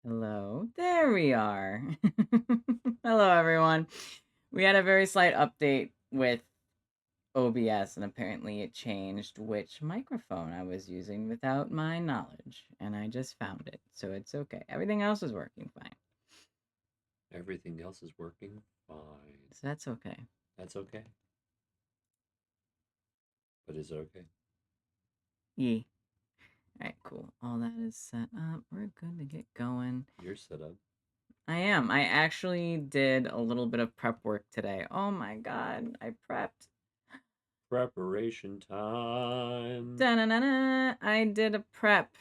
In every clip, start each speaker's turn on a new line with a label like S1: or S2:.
S1: Hello. There we are. Hello, everyone. We had a very slight update with OBS, and apparently it changed which microphone I was using without my knowledge, and I just found it, so it's okay. Everything else is working fine,
S2: Everything else is working fine.
S1: so that's okay.
S2: That's okay. But is it okay?
S1: Yee. Alright, cool. All that is set up. We're good to get going.
S2: You're set up.
S1: I am. I actually did a little bit of prep work today. Oh my god, I prepped.
S2: Preparation time.
S1: Da-na-na-na. I did a prep.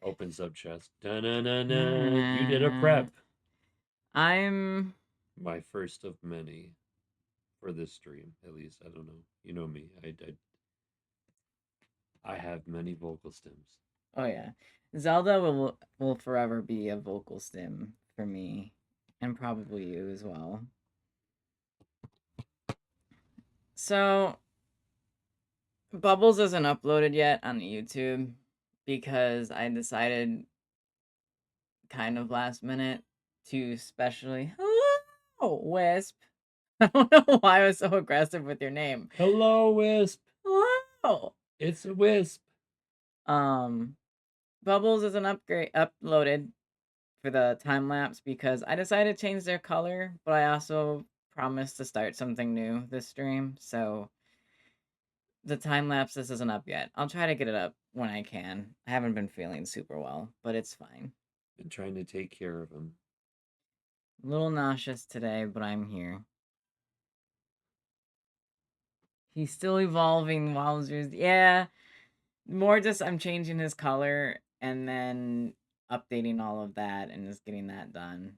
S2: Opens up chest. Da-na-na-na. You did a prep.
S1: I'm
S2: My first of many for this stream, at least. I don't know. You know me. I have many vocal stems.
S1: oh yeah. Zelda will forever be a vocal stim for me and probably you as well. So Bubbles isn't uploaded yet on YouTube because I decided kind of last minute to specially hello Wisp. I don't know why I was so aggressive with your name.
S2: Hello, Wisp.
S1: Hello.
S2: It's a Wisp.
S1: Um Bubbles isn't uploaded for the time lapse because I decided to change their color, but I also promised to start something new this stream, so the time lapse this isn't up yet. I'll try to get it up when I can. I haven't been feeling super well, but it's fine.
S2: Been trying to take care of him.
S1: A little nauseous today, but I'm here. He's still evolving, Wowzers. Yeah, more just I'm changing his color and then updating all of that and just getting that done.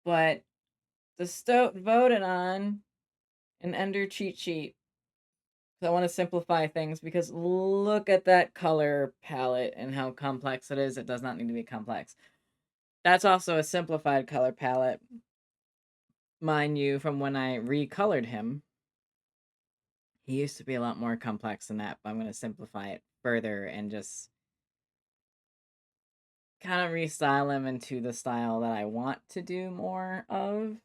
S1: But the Stoat voted on an Ender cheat sheet. I want to simplify things because look at that color palette and how complex it is. It does not need to be complex. That's also a simplified color palette, mind you, from when I recolored him. He used to be a lot more complex than that, but I'm going to simplify it further and just kind of restyle him into the style that I want to do more of.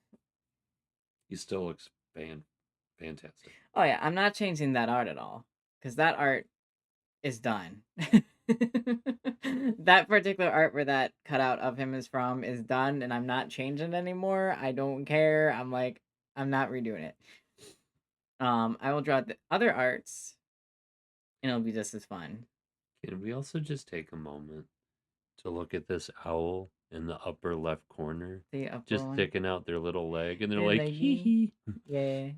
S2: He still looks fantastic.
S1: Oh yeah, I'm not changing that art at all because that art is done. That particular art where that cutout of him is from is done, and I'm not changing it anymore. I don't care. I'm not redoing it. I will draw the other arts, and it'll be just as fun.
S2: Can we also just take a moment to look at this owl in the upper left corner,
S1: The upper
S2: just
S1: one,
S2: sticking out their little leg, and they're
S1: the
S2: like, hee
S1: leggy,
S2: hee.
S1: yeah,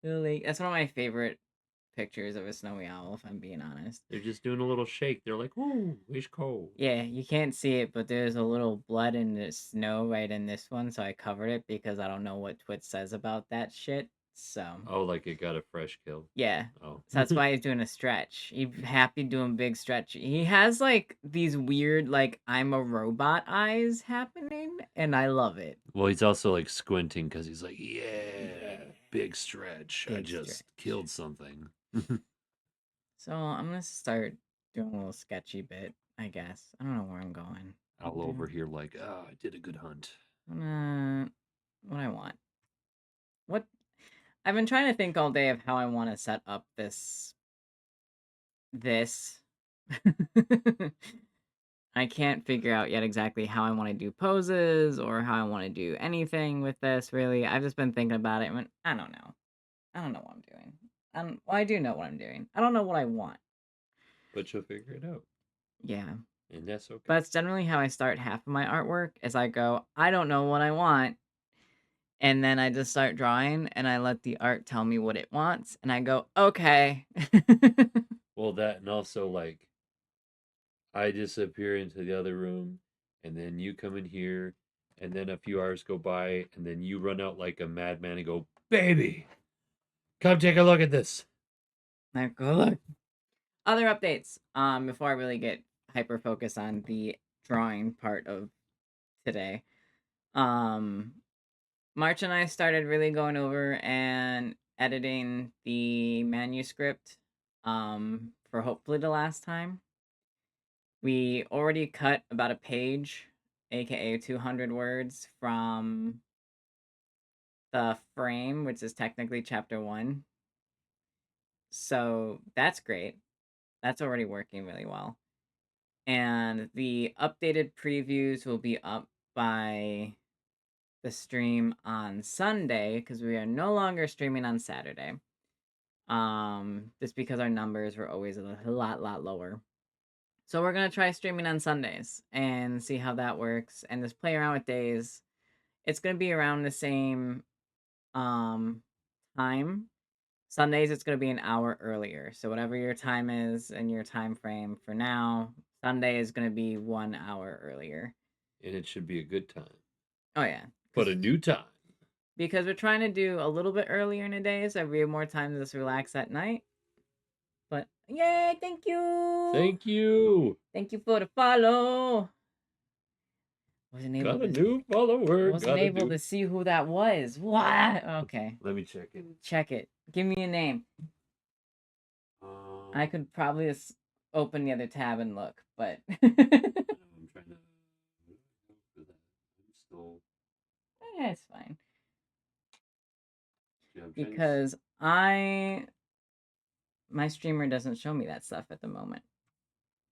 S1: the leg. That's one of my favorite pictures of a snowy owl. If I'm being honest.
S2: They're just doing a little shake. They're like, ooh, it's cold.
S1: Yeah, you can't see it, but there's a little blood in the snow right in this one, so I covered it because I don't know what Twitch says about that shit. So,
S2: Oh, like it got a fresh kill.
S1: yeah.
S2: Oh.
S1: So that's why he's doing a stretch. He's happy doing big stretch. He has like these weird like I'm a robot eyes happening, and I love it.
S2: Well, he's also like squinting because he's like,
S1: Yeah.
S2: yeah, big stretch. I
S1: Big
S2: just
S1: stretch.
S2: killed something.
S1: So I'm gonna start doing a little sketchy bit, I guess. I don't know where I'm going.
S2: All over here, like, oh, I did a good hunt.
S1: What I want. What I've been trying to think all day of how I want to set up this. I can't figure out yet exactly how I want to do poses or how I want to do anything with this, really. I've just been thinking about it and went, I don't know. I don't know what I'm doing. Well, I do know what I'm doing. I don't know what I want.
S2: But you'll figure it out.
S1: Yeah.
S2: And that's okay.
S1: But it's generally how I start half of my artwork is I go, I don't know what I want. And then I just start drawing and I let the art tell me what it wants. And I go, okay.
S2: Well, that and also, like, I disappear into the other room, and then you come in here, and then a few hours go by, and then you run out like a madman and go, baby, come take a look at this.
S1: I go, look. Other updates. Before I really get hyper focused on the drawing part of today. Um, March and I started really going over and editing the manuscript for hopefully the last time. We already cut about a page, aka 200 words, from the frame, which is technically chapter 1. So that's great. That's already working really well. And the updated previews will be up by the stream on Sunday because we are no longer streaming on Saturday. Just because our numbers were always a lot lower. So we're gonna try streaming on Sundays and see how that works and just play around with days. It's gonna be around the same time. Sundays it's gonna be an hour earlier. So whatever your time is and your time frame for now, Sunday is gonna be 1 hour earlier.
S2: And it should be a good time.
S1: Oh yeah.
S2: But a new time.
S1: Because we're trying to do a little bit earlier in the day so we have more time to just relax at night. But yay, thank you.
S2: Thank you.
S1: Thank you for the follow.
S2: Got a new follower.
S1: Wasn't able to see who that was. What? Okay.
S2: Let me check it.
S1: Check it. Give me a name. I could probably just open the other tab and look, but
S2: I'm trying to. I'm still.
S1: Yeah, it's fine. Because my streamer doesn't show me that stuff at the moment.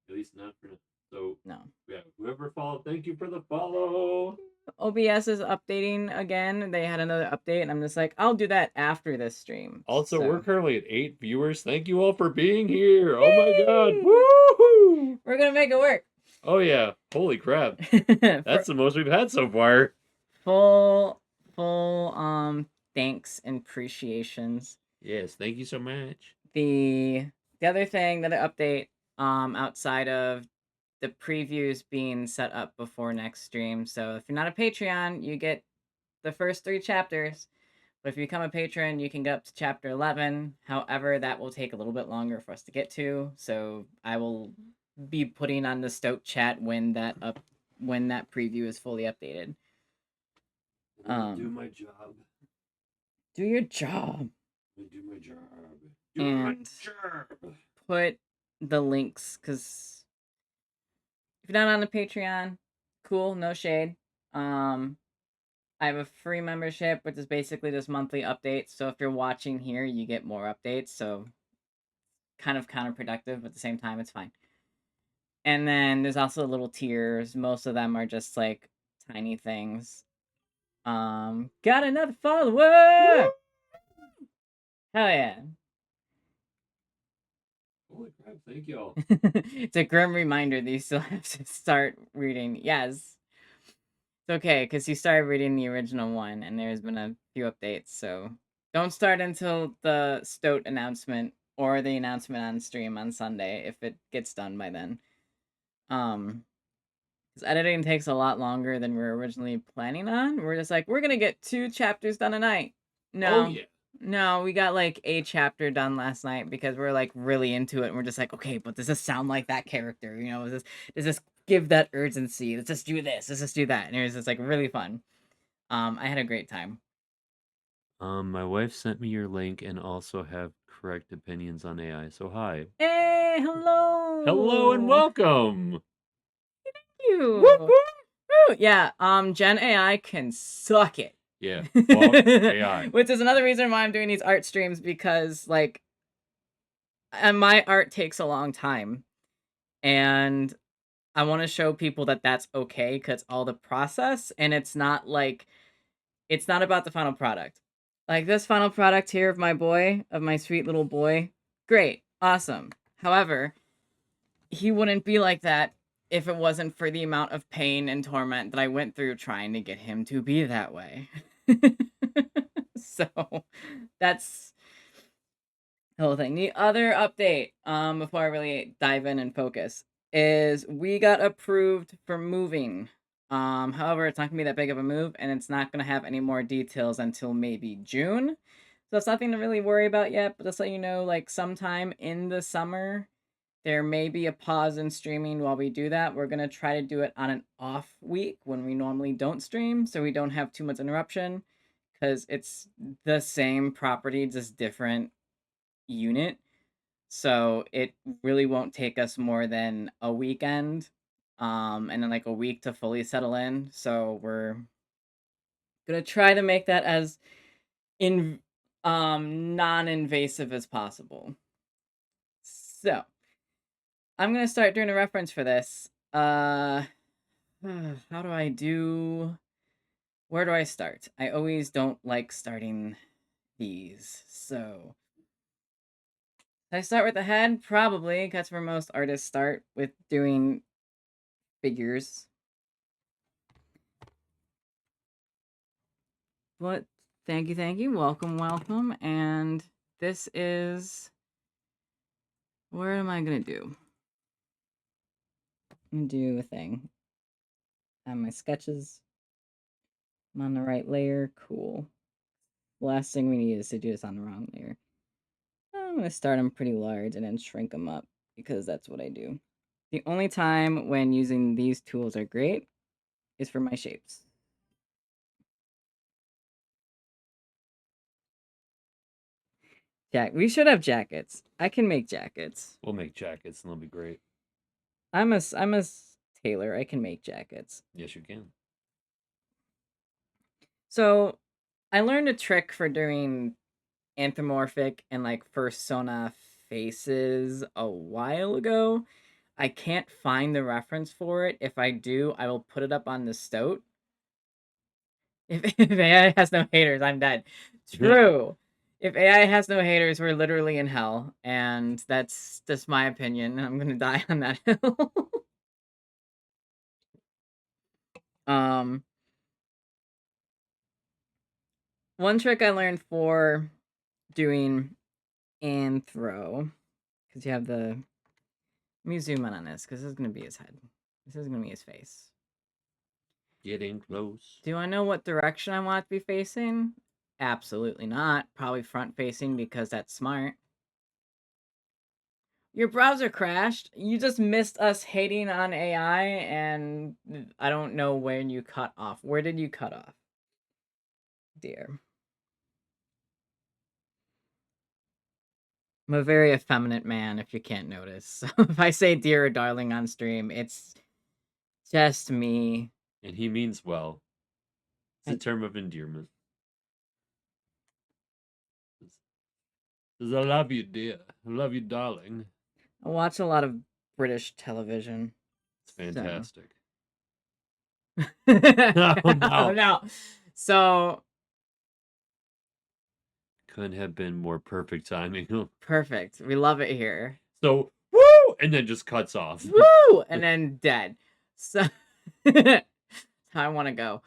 S2: At least not for now. So
S1: no.
S2: Yeah, whoever followed, thank you for the follow.
S1: OBS is updating again. They had another update, and I'm just like, I'll do that after this stream.
S2: Also, we're currently at 8 viewers. Thank you all for being here. Oh my god. Woohoo!
S1: We're gonna make it work.
S2: Oh yeah. Holy crap. That's the most we've had so far.
S1: Full thanks and appreciations.
S2: Yes, thank you so much.
S1: The other thing that I update outside of the previews being set up before next stream. So if you're not a Patreon, you get the first 3 chapters. But if you become a patron, you can get up to chapter 11. However, that will take a little bit longer for us to get to. So I will be putting on the Stoat chat when that preview is fully updated.
S2: Do my job.
S1: Do your job.
S2: Do my job. Do my job.
S1: Put the links, because if you're not on the Patreon, cool, no shade. I have a free membership, which is basically just monthly updates. So if you're watching here, you get more updates. So kind of counterproductive, but at the same time, it's fine. And then there's also little tiers. Most of them are just like tiny things. Got another follower! Woo! Hell yeah.
S2: Holy crap, thank y'all.
S1: It's a grim reminder that you still have to start reading. Yes. It's okay, because you started reading the original one, and there's been a few updates, so don't start until the Stoat announcement or the announcement on stream on Sunday, if it gets done by then. Because editing takes a lot longer than we were originally planning on. We're just like, we're gonna get 2 chapters done a night. No.
S2: Oh, yeah.
S1: No, we got like a chapter done last night because we're like really into it, and we're just like, okay, but does this sound like that character? You know, does this give that urgency? Let's just do this. Let's just do that. And it was just like really fun. I had a great time.
S2: My wife sent me your link and also have correct opinions on AI. So hi.
S1: Hey, hello.
S2: Hello and welcome.
S1: Thank you. Woo, woo, woo. Yeah. Gen AI can suck it.
S2: Yeah. AI.
S1: Which is another reason why I'm doing these art streams, because like, and my art takes a long time, and I want to show people that that's okay, because all the process, and it's not like, it's not about the final product. Like this final product here of my sweet little boy, great, awesome. However, he wouldn't be like that if it wasn't for the amount of pain and torment that I went through trying to get him to be that way. So that's the whole thing. The other update, before I really dive in and focus, is we got approved for moving. However, it's not gonna be that big of a move, and it's not gonna have any more details until maybe June. So it's nothing to really worry about yet, but just let you know, like sometime in the summer, there may be a pause in streaming while we do that. We're gonna try to do it on an off week when we normally don't stream, so we don't have too much interruption, because it's the same property, just different unit.
S3: So it really won't take us more than a weekend, and then like a week to fully settle in. So we're gonna try to make that as in non-invasive as possible. So I'm gonna start doing a reference for this. How do I do? Where do I start? I always don't like starting these. So I start with the head, probably. That's where most artists start with doing figures. But thank you, welcome, welcome. And this is where am I gonna do? I'm gonna do a thing. I have my sketches. I'm on the right layer. Cool. The last thing we need is to do this on the wrong layer. I'm gonna start them pretty large and then shrink them up because that's what I do. The only time when using these tools are great is for my shapes. We should have jackets. I can make jackets.
S2: We'll make jackets and they'll be great.
S3: I'm a tailor. I can make jackets.
S2: Yes, you can.
S3: So I learned a trick for doing anthropomorphic and like persona faces a while ago. I can't find the reference for it. If I do, I will put it up on the stoat. If AI has no haters, I'm dead. True. If AI has no haters, we're literally in hell, and that's just my opinion. I'm gonna die on that hill. One trick I learned for doing anthro, because you have the. Let me zoom in on this, because this is gonna be his head. This is gonna be his face.
S2: Getting close.
S3: Do I know what direction I want it to be facing? Absolutely not. Probably front facing because that's smart. Your browser crashed. You just missed us hating on AI, and I don't know when you cut off. Where did you cut off? Dear. I'm a very effeminate man, if you can't notice. So if I say dear or darling on stream, it's just me.
S2: And he means well. It's a term of endearment. Says, I love you, dear. I love you, darling.
S3: I watch a lot of British television.
S2: It's fantastic.
S3: So.
S2: Oh, no.
S3: No. So.
S2: Couldn't have been more perfect timing.
S3: Perfect. We love it here.
S2: So, woo! And then just cuts off.
S3: Woo! And then dead. So. That's how I want to go.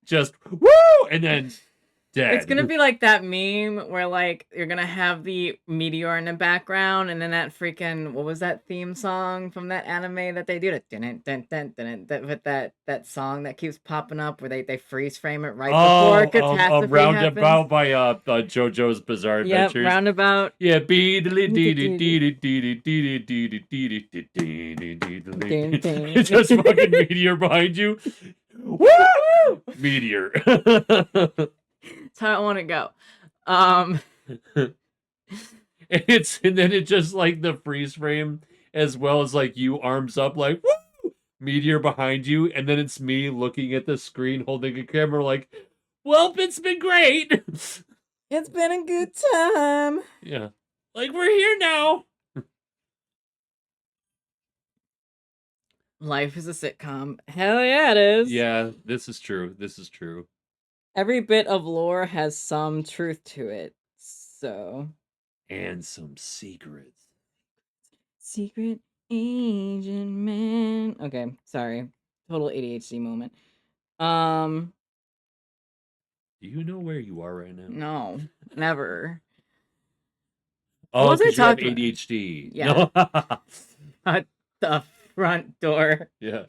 S2: Just woo! And then dead.
S3: It's gonna be like that meme where like you're gonna have the meteor in the background, and then that freaking what was that theme song from that anime that they do? With that song that keeps popping up where they freeze frame it right before catastrophe
S2: Roundabout by JoJo's Bizarre Adventures.
S3: Yep, Roundabout.
S2: Yeah, it's just fucking meteor behind you. Woo! Meteor.
S3: That's how I want to go.
S2: And then it just like the freeze frame as well as like you arms up like woo! Meteor behind you, and then it's me looking at the screen holding a camera like, well, it's been great.
S3: It's been a good time.
S2: Yeah. Like we're here now.
S3: Life is a sitcom. Hell yeah, it is.
S2: Yeah, this is true. This is true.
S3: Every bit of lore has some truth to it. So.
S2: And some secrets.
S3: Secret agent man. Okay, sorry. Total ADHD moment.
S2: Do you know where you are right now?
S3: No, never.
S2: Oh, because you have ADHD.
S3: Yeah. No. At the front door.
S2: Yeah.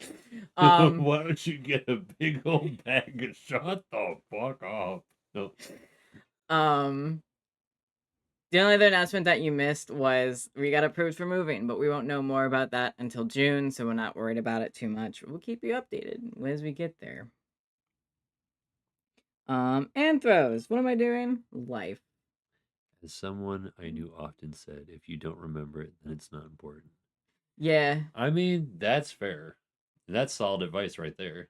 S2: Why don't you get a big old bag and shut the fuck up? No.
S3: The only other announcement that you missed was we got approved for moving, but we won't know more about that until June, so we're not worried about it too much. We'll keep you updated as we get there. Anthros. What am I doing? Life.
S2: As someone I knew often said, if you don't remember it, then it's not important.
S1: Yeah.
S2: I mean, that's fair. That's solid advice right there.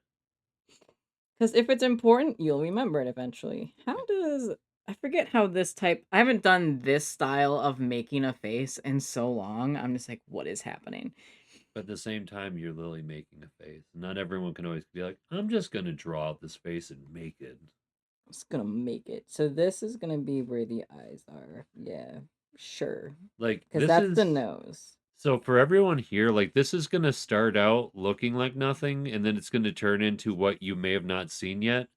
S3: Because if it's important, you'll remember it eventually. How does I forget how this type? I haven't done this style of making a face in so long. I'm just like, what is happening?
S2: But at the same time, you're literally making a face. Not everyone can always be like, I'm just going to draw out this face and make it.
S3: I'm just gonna make it. So this is gonna be where the eyes are. Yeah, sure.
S2: Like,
S3: Because
S2: this
S3: that's the
S2: is.
S3: nose.
S2: So for everyone here, like this is gonna start out looking like nothing, and then it's gonna turn into what you may have not seen yet.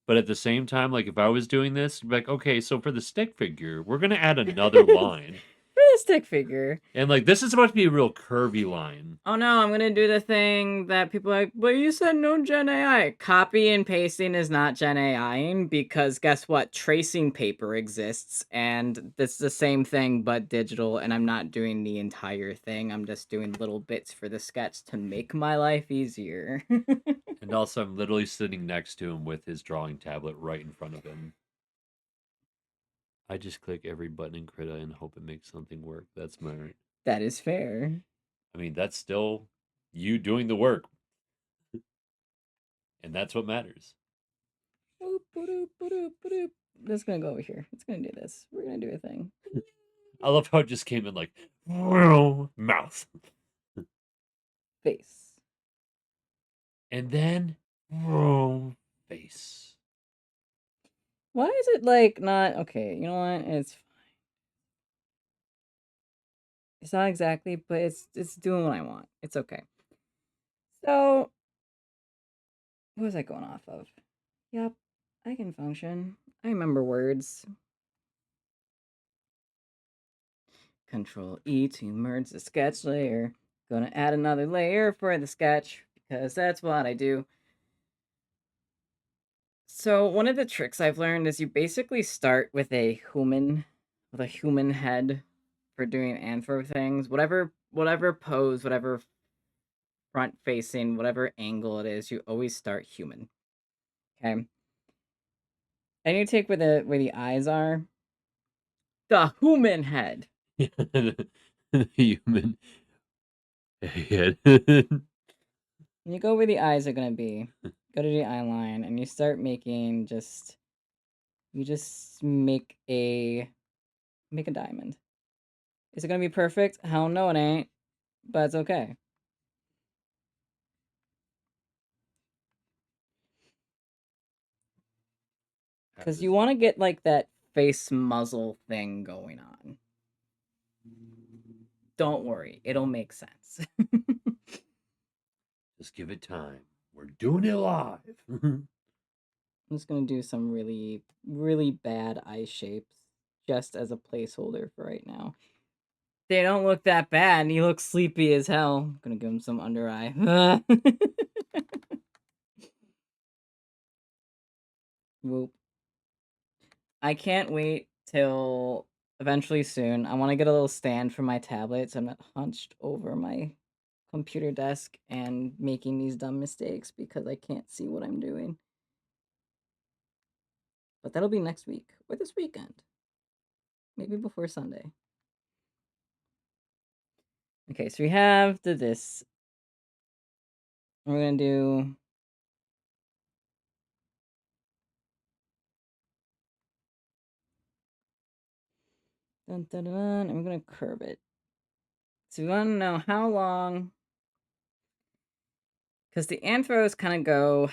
S2: But at the same time, like if I was doing this, I'd be like, okay, so for the stick figure, we're gonna add another line.
S3: For the stick figure.
S2: And like this is about to be a real curvy line.
S1: Oh no, I'm gonna do the thing that people are like, but you said no Gen AI. Copy and pasting is not Gen AIing because guess what? Tracing paper exists and it's the same thing but digital, and I'm not doing the entire thing. I'm just doing little bits for the sketch to make my life easier.
S2: And also I'm literally sitting next to him with his drawing tablet right in front of him. I just click every button in Krita and hope it makes something work. That's my
S3: That is fair.
S2: I mean, that's still you doing the work. And that's what matters.
S3: Boop, ba-doop, ba-doop, ba-doop. That's gonna go over here. It's gonna do this. We're gonna do a thing.
S2: I love how it just came in like mouth.
S3: Face.
S2: And then face.
S3: Why is it like not okay? You know what? It's fine. It's not exactly, but it's doing what I want. It's okay. So what was I going off of? Yep, I can function. I remember words. Control E to merge the sketch layer. Gonna add another layer for the sketch because that's what I do. So one of the tricks I've learned is you basically start with a human head for doing anthro things. Whatever pose, whatever front facing, whatever angle it is, you always start human. Okay. And you take where the eyes are. The human head.
S2: The human head.
S3: You go where the eyes are gonna be. Go to the eye line and you start making you just make a diamond. Is it gonna be perfect? Hell no it ain't. But it's okay. Because you want to get like that face muzzle thing going on. Don't worry, it'll make sense.
S2: Just give it time. We're doing it live.
S3: I'm just gonna do some really, really bad eye shapes just as a placeholder for right now. They don't look that bad. He looks sleepy as hell. I'm gonna give him some under eye. Whoop. I can't wait till eventually soon. I want to get a little stand for my tablet so I'm not hunched over my computer desk and making these dumb mistakes because I can't see what I'm doing. But that'll be next week or this weekend. Maybe before Sunday. Okay, so we have this. We're going to do dun, dun, dun, dun, and we're going to curve it. So we want to know how long, because the anthros kind of go,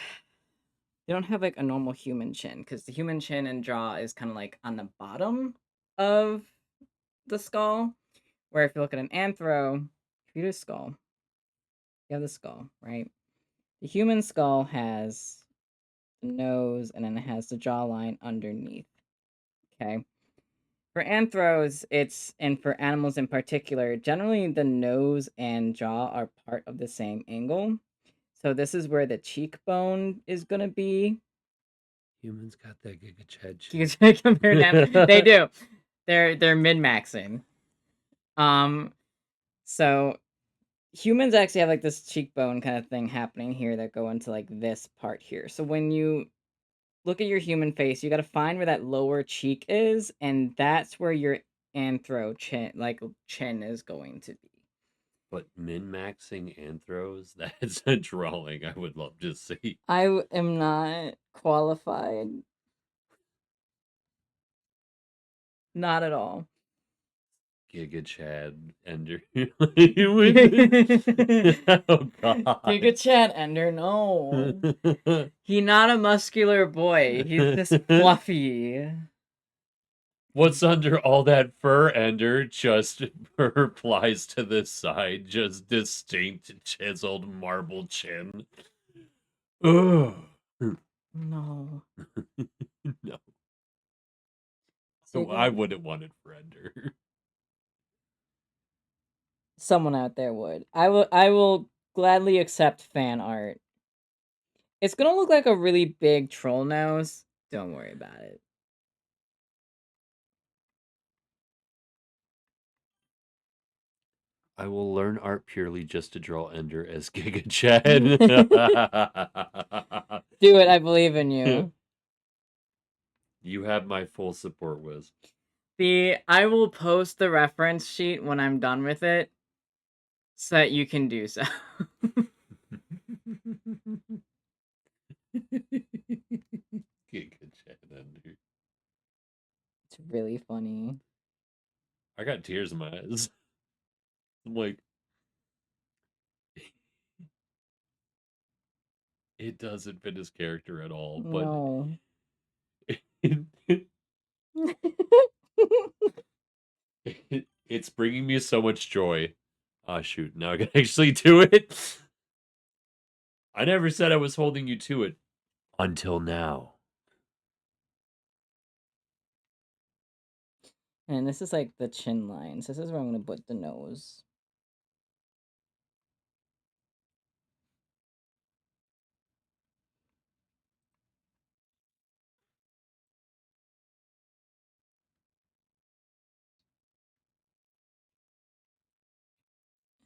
S3: they don't have like a normal human chin, because the human chin and jaw is kind of like on the bottom of the skull, where if you look at an anthro, if you do a skull, you have the skull, right? The human skull has the nose and then it has the jawline underneath. Okay. For anthros, and for animals in particular, generally the nose and jaw are part of the same angle. So this is where the cheekbone is going to be.
S2: Humans got that Giga Chad shit.
S1: You can compare them. They do. They're min-maxing. So humans actually have like this cheekbone kind of thing happening here that go into like this part here. So when you
S3: look at your human face. You got to find where that lower cheek is, and that's where your anthro chin is going to be.
S2: But min-maxing anthros, that's a drawing I would love to see.
S3: Am not qualified. Not at all.
S2: Giga Chad Ender.
S3: Oh
S2: God.
S3: Giga Chad Ender, no. He's not a muscular boy. He's just fluffy.
S2: What's under all that fur, Ender? Just replies to this side, just distinct chiseled marble chin. Ugh.
S3: No.
S2: No. So I wouldn't want it for Ender.
S3: Someone out there would. I will gladly accept fan art. It's gonna look like a really big troll nose. Don't worry about it.
S2: I will learn art purely just to draw Ender as Giga Chad.
S3: Do it, I believe in you.
S2: You have my full support, Wiz.
S3: I will post the reference sheet when I'm done with it, so that you can do so.
S2: Giga Chad Ender.
S3: It's really funny.
S2: I got tears in my eyes. I'm like, it doesn't fit his character at all, but
S3: No.
S2: it's bringing me so much joy. Ah, shoot, now I can actually do it. I never said I was holding you to it until now.
S3: And this is like the chin lines. This is where I'm gonna put the nose.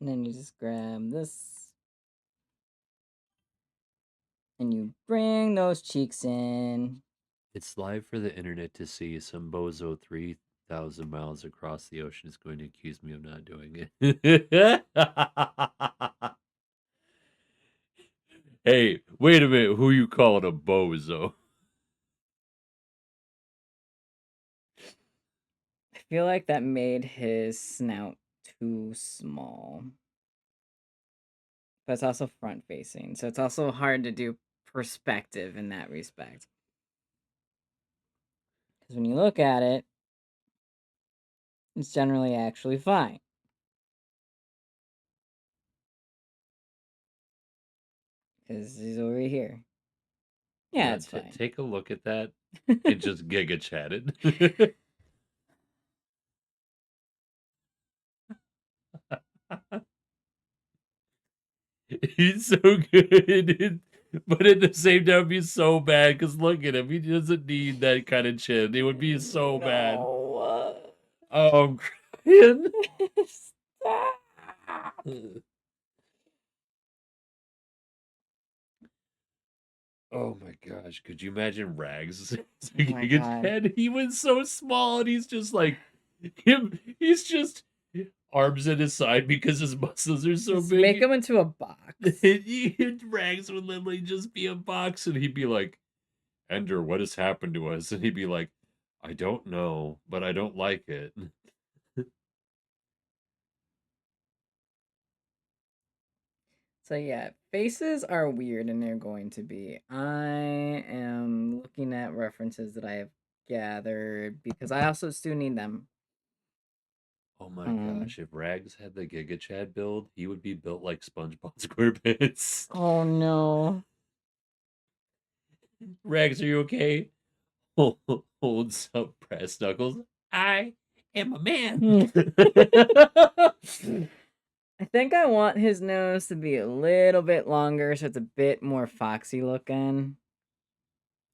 S3: And then you just grab this. And you bring those cheeks in.
S2: It's live for the internet to see. Some bozo 3,000 miles across the ocean is going to accuse me of not doing it. Hey, wait a minute. Who you calling a bozo?
S3: I feel like that made his snout too small. But it's also front facing, so it's also hard to do perspective in that respect. Because when you look at it, it's generally actually fine. Because he's over here. Yeah, it's fine.
S2: Take a look at that. It just giga chatted. He's so good. But at the same time, he's so bad because look at him. He doesn't need that kind of chin. It would be so bad.
S3: No.
S2: Oh, I'm crying.
S3: Stop.
S2: Oh my gosh. Could you imagine Rags?
S3: Oh my God.
S2: He was so small and he's just like him. He's just arms at his side because his muscles are so
S3: Just
S2: big.
S3: make him into a box.
S2: Rags would literally just be a box and he'd be like, Ender, what has happened to us? And he'd be like, I don't know, but I don't like it.
S3: So yeah, faces are weird and they're going to be. I am looking at references that I have gathered because I also still need them.
S2: Oh my gosh, if Rags had the Giga Chad build, he would be built like SpongeBob SquarePants.
S3: Oh no.
S2: Rags, are you okay? Holds up brass knuckles. I am a man.
S3: I think I want his nose to be a little bit longer so it's a bit more foxy looking.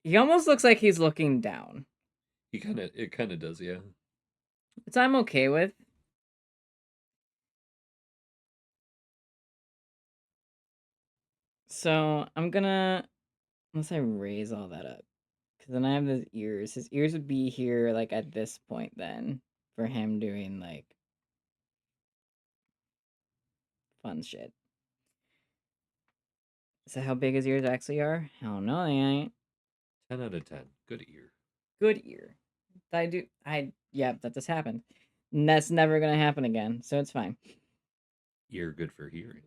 S3: He almost looks like he's looking down.
S2: It kind of does, yeah.
S3: Which I'm okay with. So I'm gonna, unless I raise all that up, Because then I have his ears. His ears would be here, like, at this point then. For him doing, like, fun shit. Is that how big his ears actually are? Hell no, they ain't.
S2: 10 out of 10. Good ear.
S3: Good ear. Yeah, that just happened. And that's never gonna happen again, so it's fine.
S2: Ear good for hearing.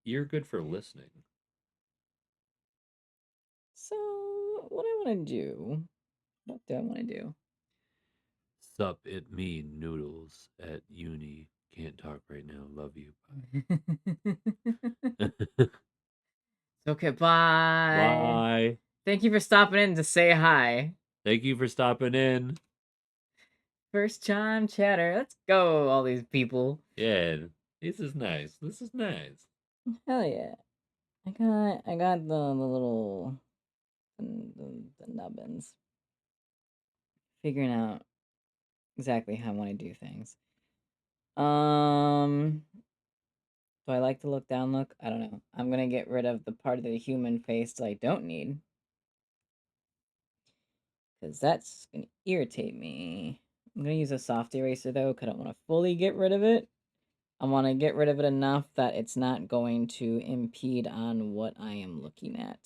S2: Ear good for listening.
S3: So, what I want to do? What do I want to do?
S2: Sup, it me, Noodles at uni. Can't talk right now. Love you. Bye.
S3: Okay, bye.
S2: Bye.
S3: Thank you for stopping in to say hi.
S2: Thank you for stopping in.
S3: First time chatter. Let's go, all these people.
S2: Yeah, this is nice. This is nice.
S3: Hell yeah. I got the little the nubbins. Figuring out exactly how I want to do things. Do I like the look down look? I don't know. I'm gonna get rid of the part of the human face that I don't need. Because that's gonna irritate me. I'm gonna use a soft eraser though, because I don't want to fully get rid of it. I want to get rid of it enough that it's not going to impede on what I am looking at.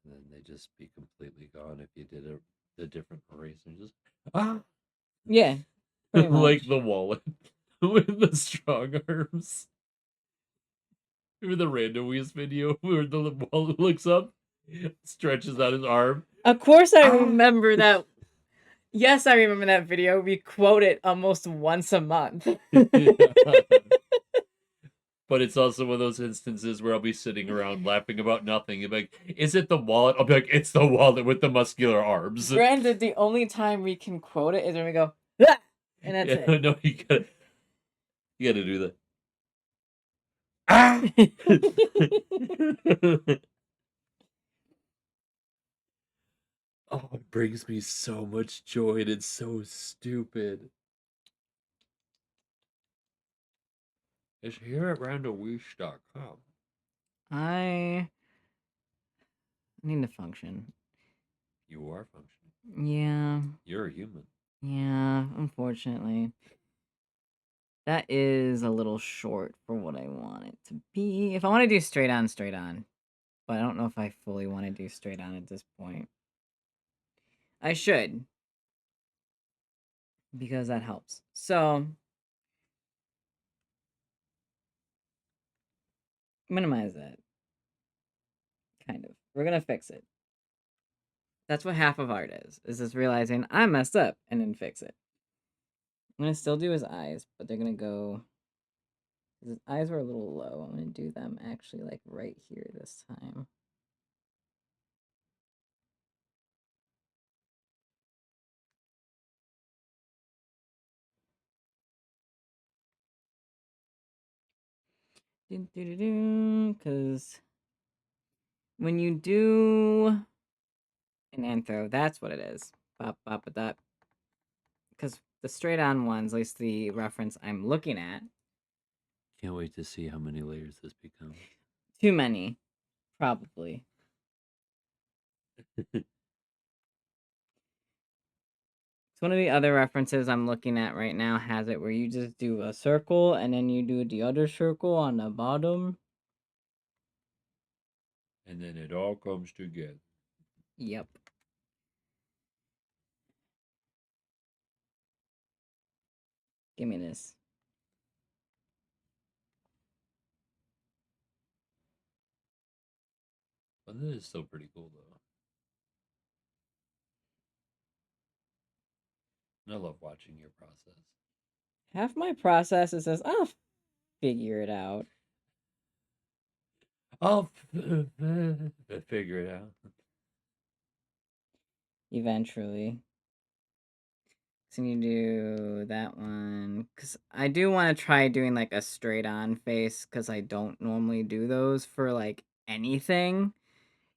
S2: And then they just be completely gone if you did a different eraser. Just
S3: Yeah, pretty
S2: like
S3: much.
S2: the wallet with the strong arms. Remember the Randomies video where the wallet looks up, stretches out his arm.
S3: Of course I remember that. Yes, I remember that video. We quote it almost once a month.
S2: But it's also one of those instances where I'll be sitting around laughing about nothing. And be like, is it the wallet? I'll be like, it's the wallet with the muscular arms.
S3: Granted, the only time we can quote it is when we go, "Ah!" And that's
S2: Yeah,
S3: it.
S2: no, you gotta do that. Ah! Oh, it brings me so much joy and it's so stupid. It's here at randowish.com.
S3: I need to function.
S2: You are functioning.
S3: Yeah.
S2: You're a human.
S3: Yeah, unfortunately. That is a little short for what I want it to be. If I want to do straight on, straight on. But I don't know if I fully want to do straight on at this point. I should. Because that helps. So, minimize that. Kind of. We're going to fix it. That's what half of art is just realizing I messed up and then fix it. I'm going to still do his eyes, but they're going to go... His eyes were a little low. I'm going to do them actually like right here this time. Because when you do an anthro, that's what it is. Bop, bop, that. Because the straight on ones, at least the reference I'm looking at,
S2: Can't wait to see how many layers this becomes.
S3: too many, probably. It's one of the other references I'm looking at right now has it where you just do a circle and then you do the other circle on the bottom.
S2: And then it all comes together.
S3: Yep. Give me this.
S2: But this is still pretty cool, though. And I love watching your process.
S3: Half my process is just, I'll figure it out.
S2: I'll figure it out.
S3: Eventually. So you do that one. Because I do want to try doing like a straight on face. Because I don't normally do those for like anything.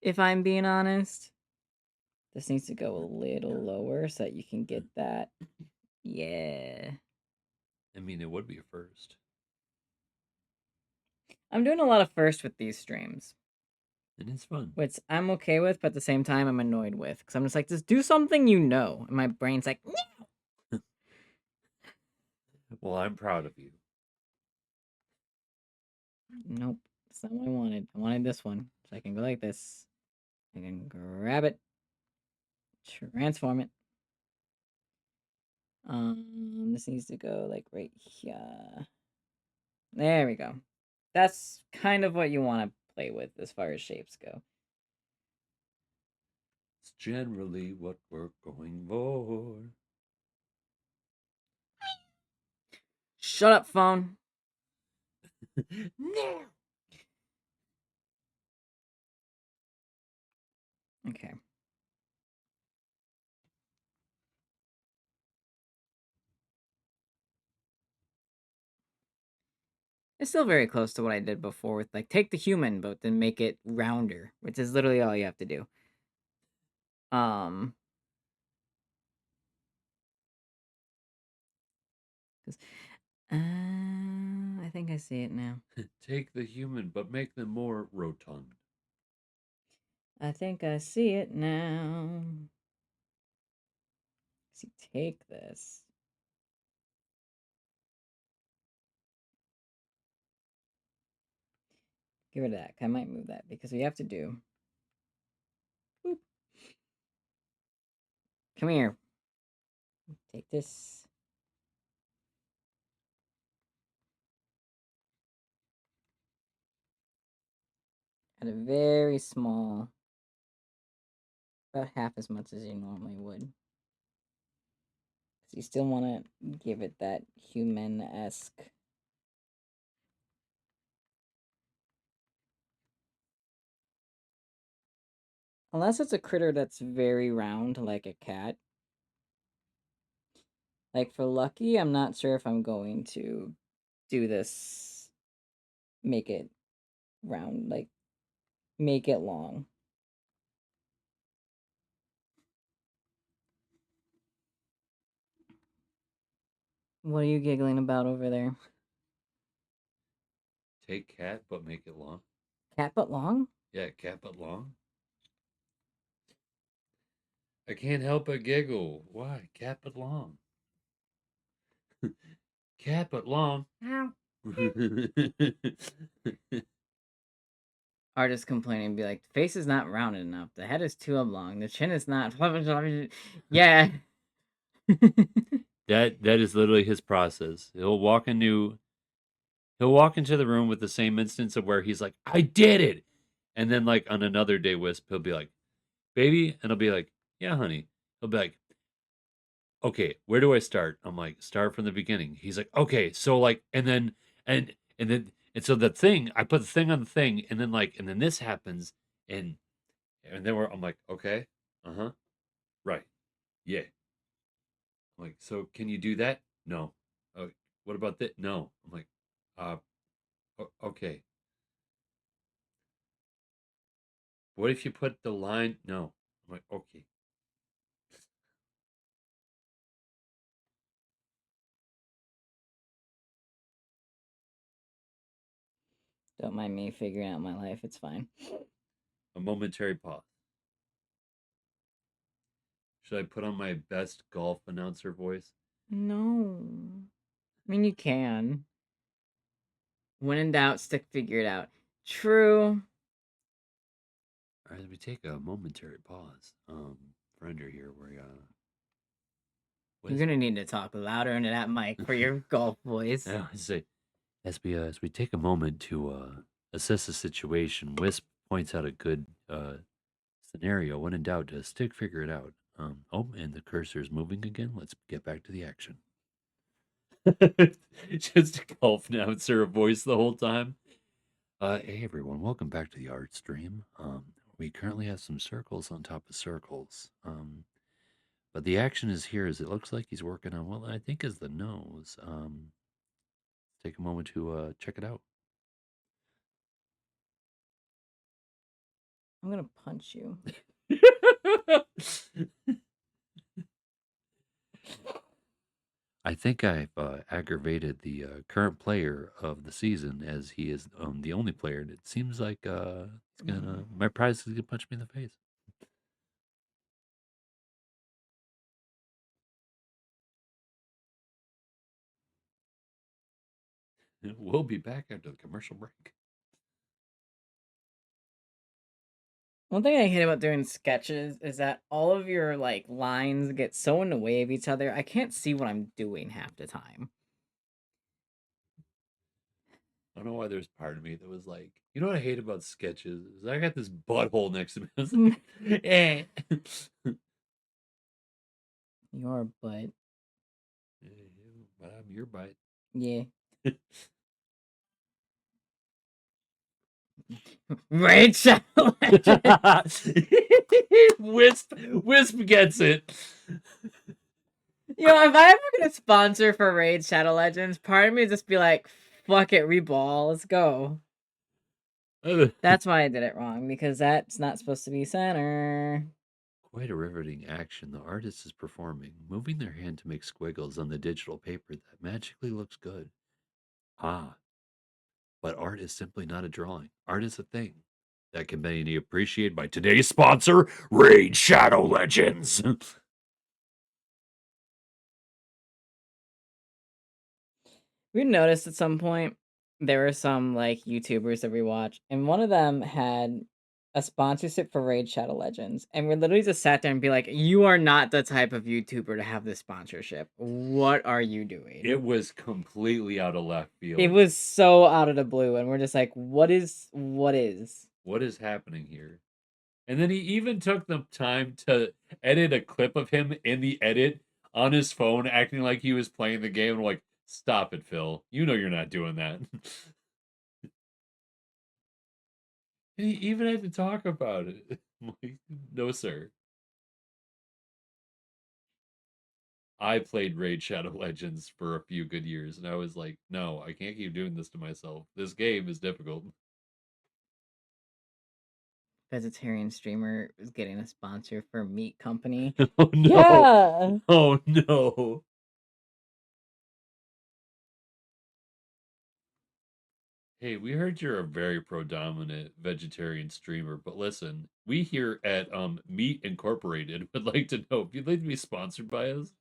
S3: If I'm being honest. This needs to go a little lower so that you can get that. Yeah.
S2: I mean, it would be a first.
S3: I'm doing a lot of first with these streams.
S2: and it's fun.
S3: Which I'm okay with, but at the same time, I'm annoyed with. Because I'm just like, just do something you know. And my brain's like,
S2: Well, I'm proud of you.
S3: nope, that's not what I wanted. I wanted this one. So I can go like this. I can grab it, transform it. This needs to go like right here. There we go. That's kind of what you want to play with as far as shapes go.
S2: It's generally what we're going for.
S3: Shut up, phone.
S2: No.
S3: Okay. It's still very close to what I did before with like take the human but then make it rounder, which is literally all you have to do. Um 'cause, I think I see it now.
S2: Take the human, but make them more rotund.
S3: I think I see it now. See, take this. Get rid of that. I might move that because we have to do. Boop. Come here. Take this. At a very small, about half as much as you normally would. Because you still want to give it that human-esque. Unless it's a critter that's very round, like a cat. Like for Lucky, I'm not sure if I'm going to do this. Make it round, like make it long. What are you giggling about over there?
S2: Take cat, but make it long.
S3: Cat but long?
S2: Yeah, cat, but long. I can't help but giggle. Why? Cat, but long. Cat, but long.
S3: Artist complaining, be like, the face is not rounded enough. The head is too oblong. The chin is not. Yeah.
S2: That is literally his process. He'll walk into the room with the same instance of where he's like, I did it. And then like on another day, Wisp, he'll be like, baby, and I'll be like, yeah, honey. He'll be like, okay, where do I start? I'm like, start from the beginning. He's like, okay, so like, and then so the thing, I put the thing on the thing, and then this happens, and then I'm like, okay, right, yeah. I'm like, so can you do that? No. Oh, what about that? No. I'm like, uh, okay. What if you put the line? No. I'm like, okay.
S3: Don't mind me figuring out my life. It's fine.
S2: A momentary pause. Should I put on my best golf announcer voice?
S3: No. I mean, you can. When in doubt, stick figure it out. True.
S2: All right, we take a momentary pause. Friender here,
S3: You're gonna need to talk louder into that mic for your golf voice.
S2: I say, as we take a moment to assess the situation, Wisp points out a good scenario. When in doubt, stick figure it out. Oh, and the cursor is moving again. Let's get back to the action. Just a golf announcer voice the whole time. Hey everyone, welcome back to the art stream. We currently have some circles on top of circles. But the action is here as it looks like he's working on what I think is the nose. Take a moment to check it out.
S3: I'm gonna punch you.
S2: I think I've aggravated the current player of the season, as he is the only player. And it seems like My prize is gonna punch me in the face. We'll be back after the commercial break.
S3: One thing I hate about doing sketches is that all of your like lines get so in the way of each other. I can't see what I'm doing half the time.
S2: I don't know why there's part of me that was like, you know what I hate about sketches is I got this butthole next to me. I was like, eh.
S3: Your butt.
S2: But I'm your bite.
S3: Yeah. Raid Shadow Legends.
S2: Wisp gets it.
S3: If I ever get a sponsor for Raid Shadow Legends, part of me would just be like, fuck it, reball, let's go. That's why I did it wrong, because that's not supposed to be center.
S2: Quite a riveting action the artist is performing, moving their hand to make squiggles on the digital paper that magically looks good. Ah, but art is simply not a drawing. Art is a thing that can be appreciated by today's sponsor, Raid Shadow Legends.
S3: We noticed at some point there were some like YouTubers that we watch, and one of them had a sponsorship for Raid Shadow Legends, and we literally just sat there and be like, "You are not the type of YouTuber to have this sponsorship. What are you doing?"
S2: It was completely out of left field.
S3: It was so out of the blue, and we're just like, what is?
S2: What is happening here? And then he even took the time to edit a clip of him in the edit on his phone, acting like he was playing the game. I'm like, stop it, Phil. You know you're not doing that. And he even had to talk about it. I'm like, no, sir. I played Raid Shadow Legends for a few good years, and I was like, no, I can't keep doing this to myself. This game is difficult.
S3: Vegetarian streamer is getting a sponsor for meat company.
S2: Oh no.
S3: Yeah.
S2: Oh no. Hey, we heard you're a very predominant vegetarian streamer, but listen, we here at Meat Incorporated would like to know if you'd like to be sponsored by us.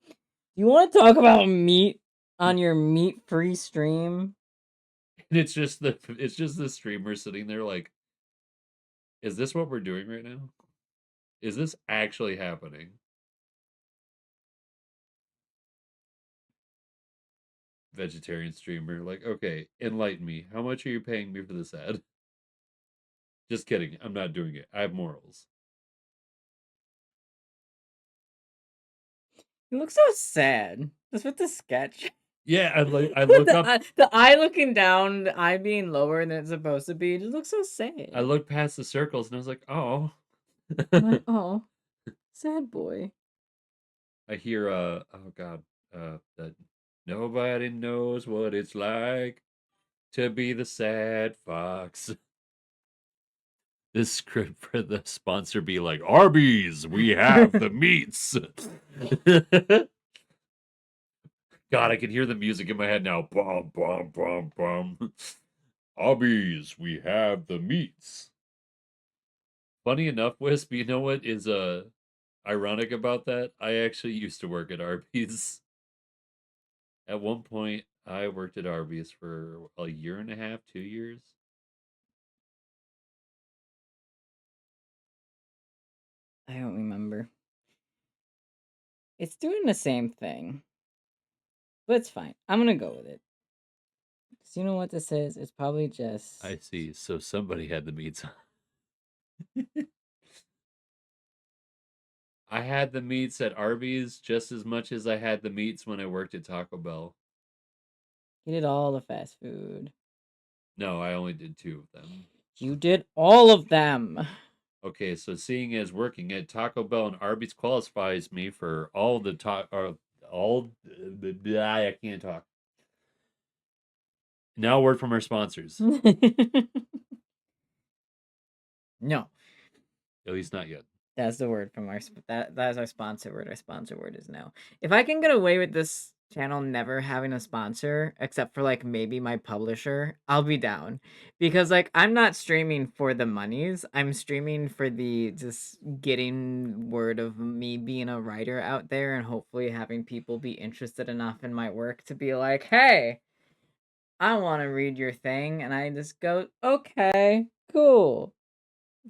S3: You want to talk about meat on your meat-free stream?
S2: And it's just the streamer sitting there like, is this what we're doing right now? Is this actually happening? Vegetarian streamer, like, okay, enlighten me. How much are you paying me for this ad? Just kidding. I'm not doing it. I have morals.
S3: You look so sad. Just with the sketch.
S2: Yeah, I look up.
S3: The eye looking down, the eye being lower than it's supposed to be. It just looks so sad.
S2: I looked past the circles and I was like, oh.
S3: I'm like, oh, sad boy.
S2: I hear oh god, that nobody knows what it's like to be the sad fox. This script for the sponsor be like, Arby's, we have the meats. God, I can hear the music in my head now. Bum, bum, bum, bum. Arby's, we have the meats. Funny enough, Wisp, you know what is ironic about that? I actually used to work at Arby's. At one point, I worked at Arby's for a year and a half, 2 years.
S3: I don't remember. It's doing the same thing. But it's fine. I'm gonna go with it. So you know what this is? It's probably just...
S2: I see. So somebody had the meats. I had the meats at Arby's just as much as I had the meats when I worked at Taco Bell.
S3: You did all the fast food.
S2: No, I only did 2 of them.
S3: You did all of them.
S2: Okay, so seeing as working at Taco Bell and Arby's qualifies me for all the I can't talk. Now, a word from our sponsors.
S3: No.
S2: At least not yet.
S3: That's the word from that is our sponsor word. Our sponsor word is no. If I can get away with this
S1: channel never having a sponsor except for like maybe my publisher, I'll be down. Because like I'm not streaming for the monies. I'm streaming for the just getting word of me being a writer out there and hopefully having people be interested enough in my work to be like, "Hey, I want to read your thing." And I just go, "Okay, cool.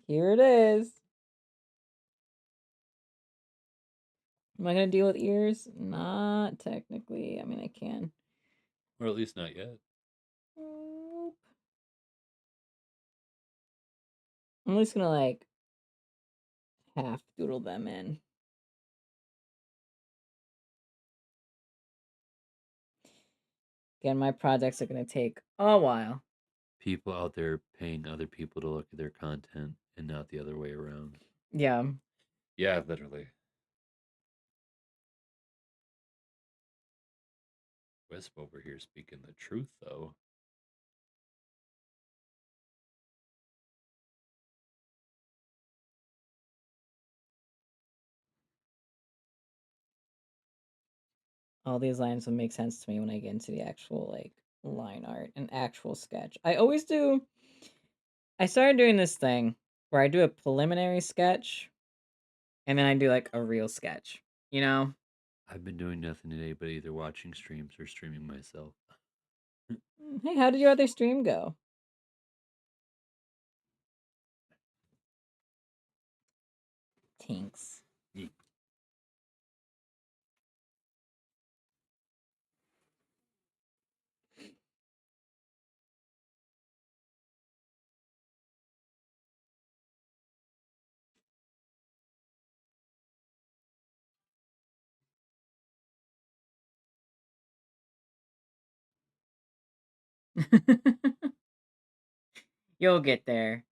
S1: Here it is." Am I gonna deal with ears? Not technically. I mean, I can.
S2: Or at least not yet.
S1: Nope. I'm just gonna like half doodle them in. Again, my projects are gonna take a while.
S2: People out there paying other people to look at their content and not the other way around.
S1: Yeah.
S2: Yeah, literally. Wisp over here speaking the truth, though.
S1: All these lines will make sense to me when I get into the actual like line art and actual sketch. I always do. I started doing this thing where I do a preliminary sketch and then I do like a real sketch, you know?
S2: I've been doing nothing today but either watching streams or streaming myself.
S1: Hey, how did your other stream go? Tinks.
S2: Ye-
S1: You'll get there.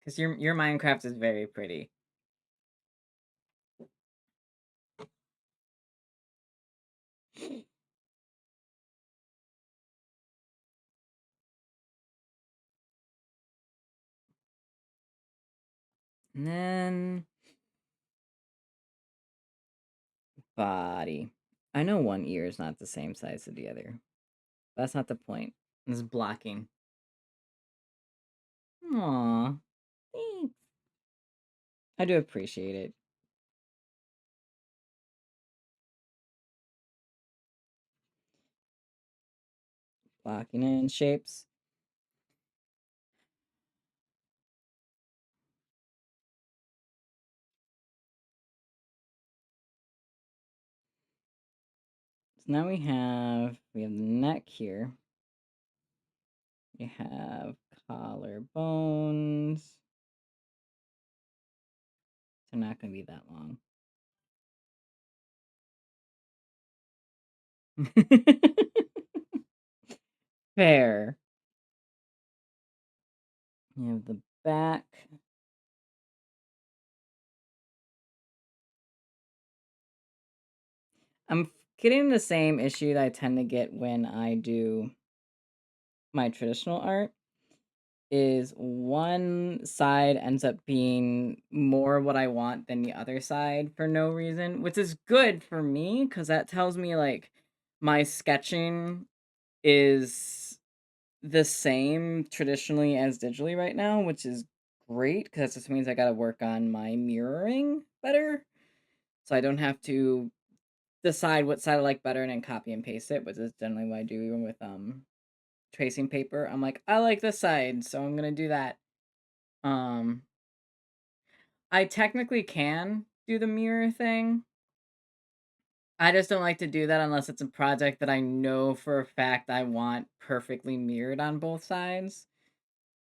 S1: Because your Minecraft is very pretty. And then body. I know one ear is not the same size as the other. That's not the point. It's blocking. Aw. Thanks. I do appreciate it. Blocking in shapes. So now we have the neck here. We have collarbones. They're not going to be that long. Fair. You have the back. I'm getting the same issue that I tend to get when I do my traditional art is one side ends up being more what I want than the other side for no reason, which is good for me because that tells me like my sketching is the same traditionally as digitally right now, which is great because that just means I got to work on my mirroring better. So I don't have to decide what side I like better and then copy and paste it, which is generally what I do even with tracing paper. I'm like, I like this side, so I'm gonna do that. Um I technically can do the mirror thing. I just don't like to do that unless it's a project that I know for a fact I want perfectly mirrored on both sides.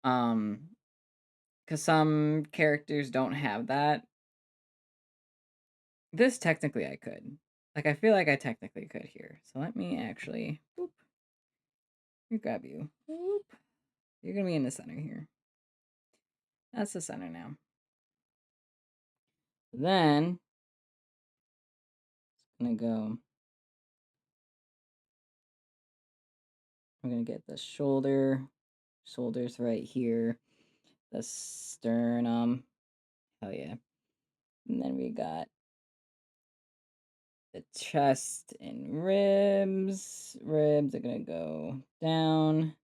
S1: Um, because some characters don't have that. This technically I could. Like I feel like I technically could here. So let me actually boop, grab you. Boop. You're gonna be in the center here. That's the center now. Then I'm gonna go. I'm gonna get the shoulders right here, the sternum. Hell yeah. And then we got
S3: the chest and ribs. Ribs are gonna go down.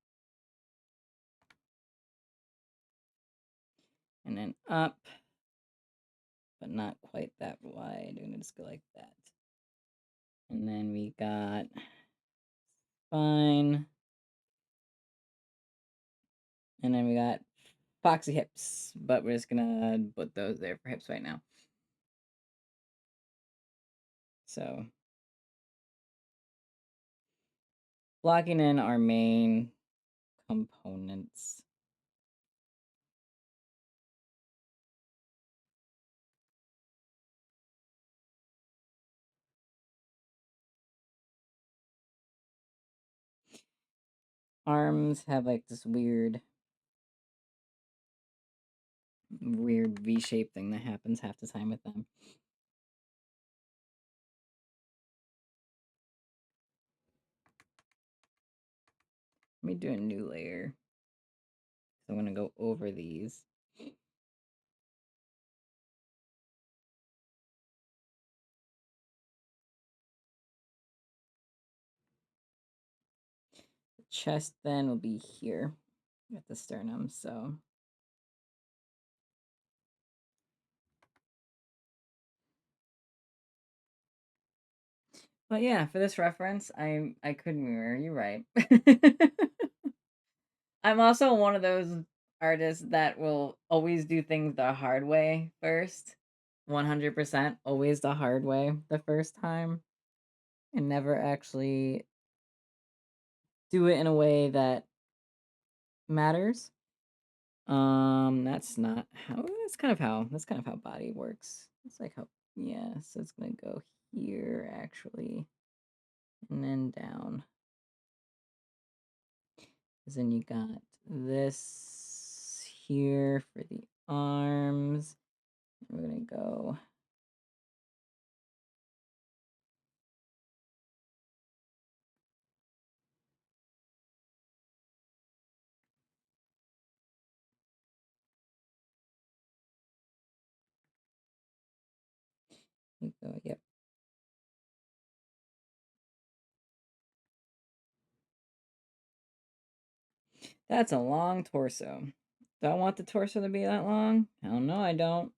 S3: And then up. But not quite that wide. I'm gonna just go like that. And then we got spine. And then we got foxy hips. But we're just gonna put those there for hips right now. So blocking in our main components. Arms have like this weird V-shaped thing that happens half the time with them. Let me do a new layer. So I'm gonna go over these. The chest then will be here at the sternum, so but yeah, for this reference, I could mirror, you're right. I'm also one of those artists that will always do things the hard way first. 100% always the hard way the first time and never actually do it in a way that matters. That's not how that's kind of how body works. It's like how yeah, so it's gonna go here actually. And then down. Because then you got this here for the arms. We're gonna go yep. That's a long torso. Do I want the torso to be that long? Hell no, I don't.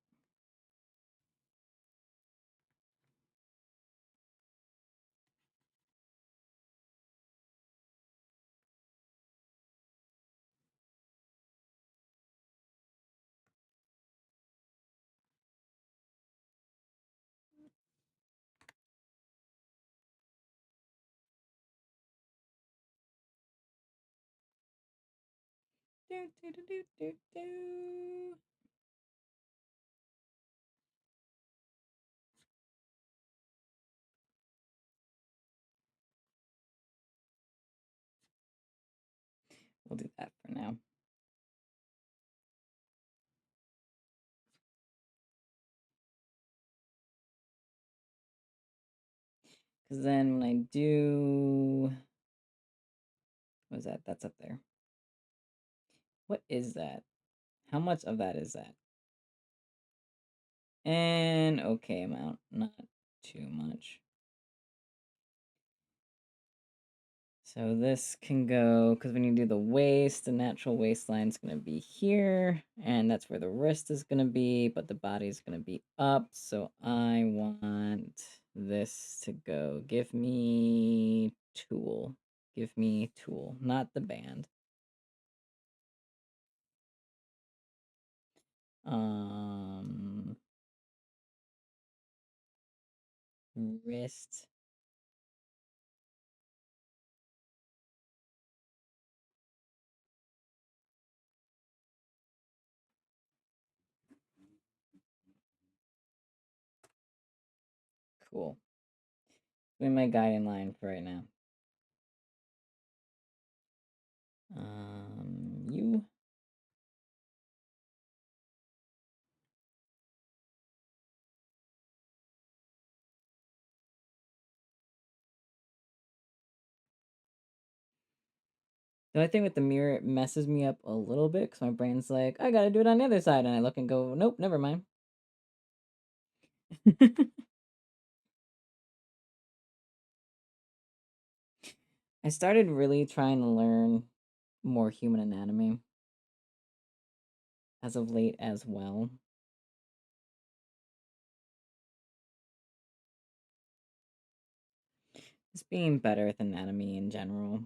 S3: Do, do, do, do, do, do. We'll do that for now. Because then when I do... What is that? That's up there. What is that? How much of that is that? An okay amount, not too much. So this can go, because when you do the waist, the natural waistline is going to be here, and that's where the wrist is going to be, but the body is going to be up. So I want this to go. Give me tool. Give me tool, not the band. Wrist. Cool. Be my guiding line for right now. You. The only thing with the mirror, it messes me up a little bit because my brain's like, I gotta do it on the other side. And I look and go, nope, never mind. I started really trying to learn more human anatomy as of late as well. Just being better with anatomy in general.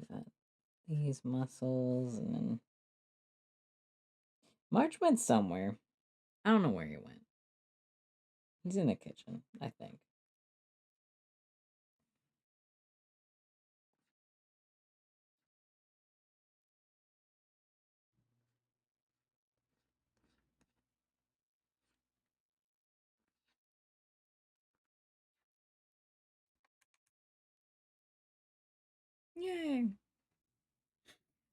S3: Got these muscles, and then March went somewhere. I don't know where he went. He's in the kitchen, I think. Yay.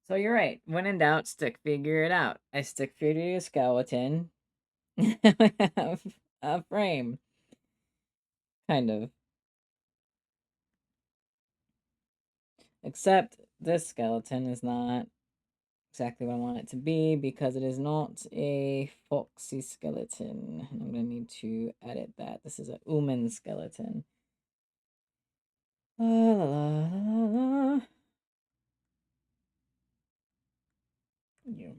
S3: So you're right. When in doubt, stick figure it out. I stick figure a skeleton. I have a frame. Kind of. Except this skeleton is not exactly what I want it to be because it is not a foxy skeleton. And I'm going to need to edit that. This is a human skeleton. La la la la la. You.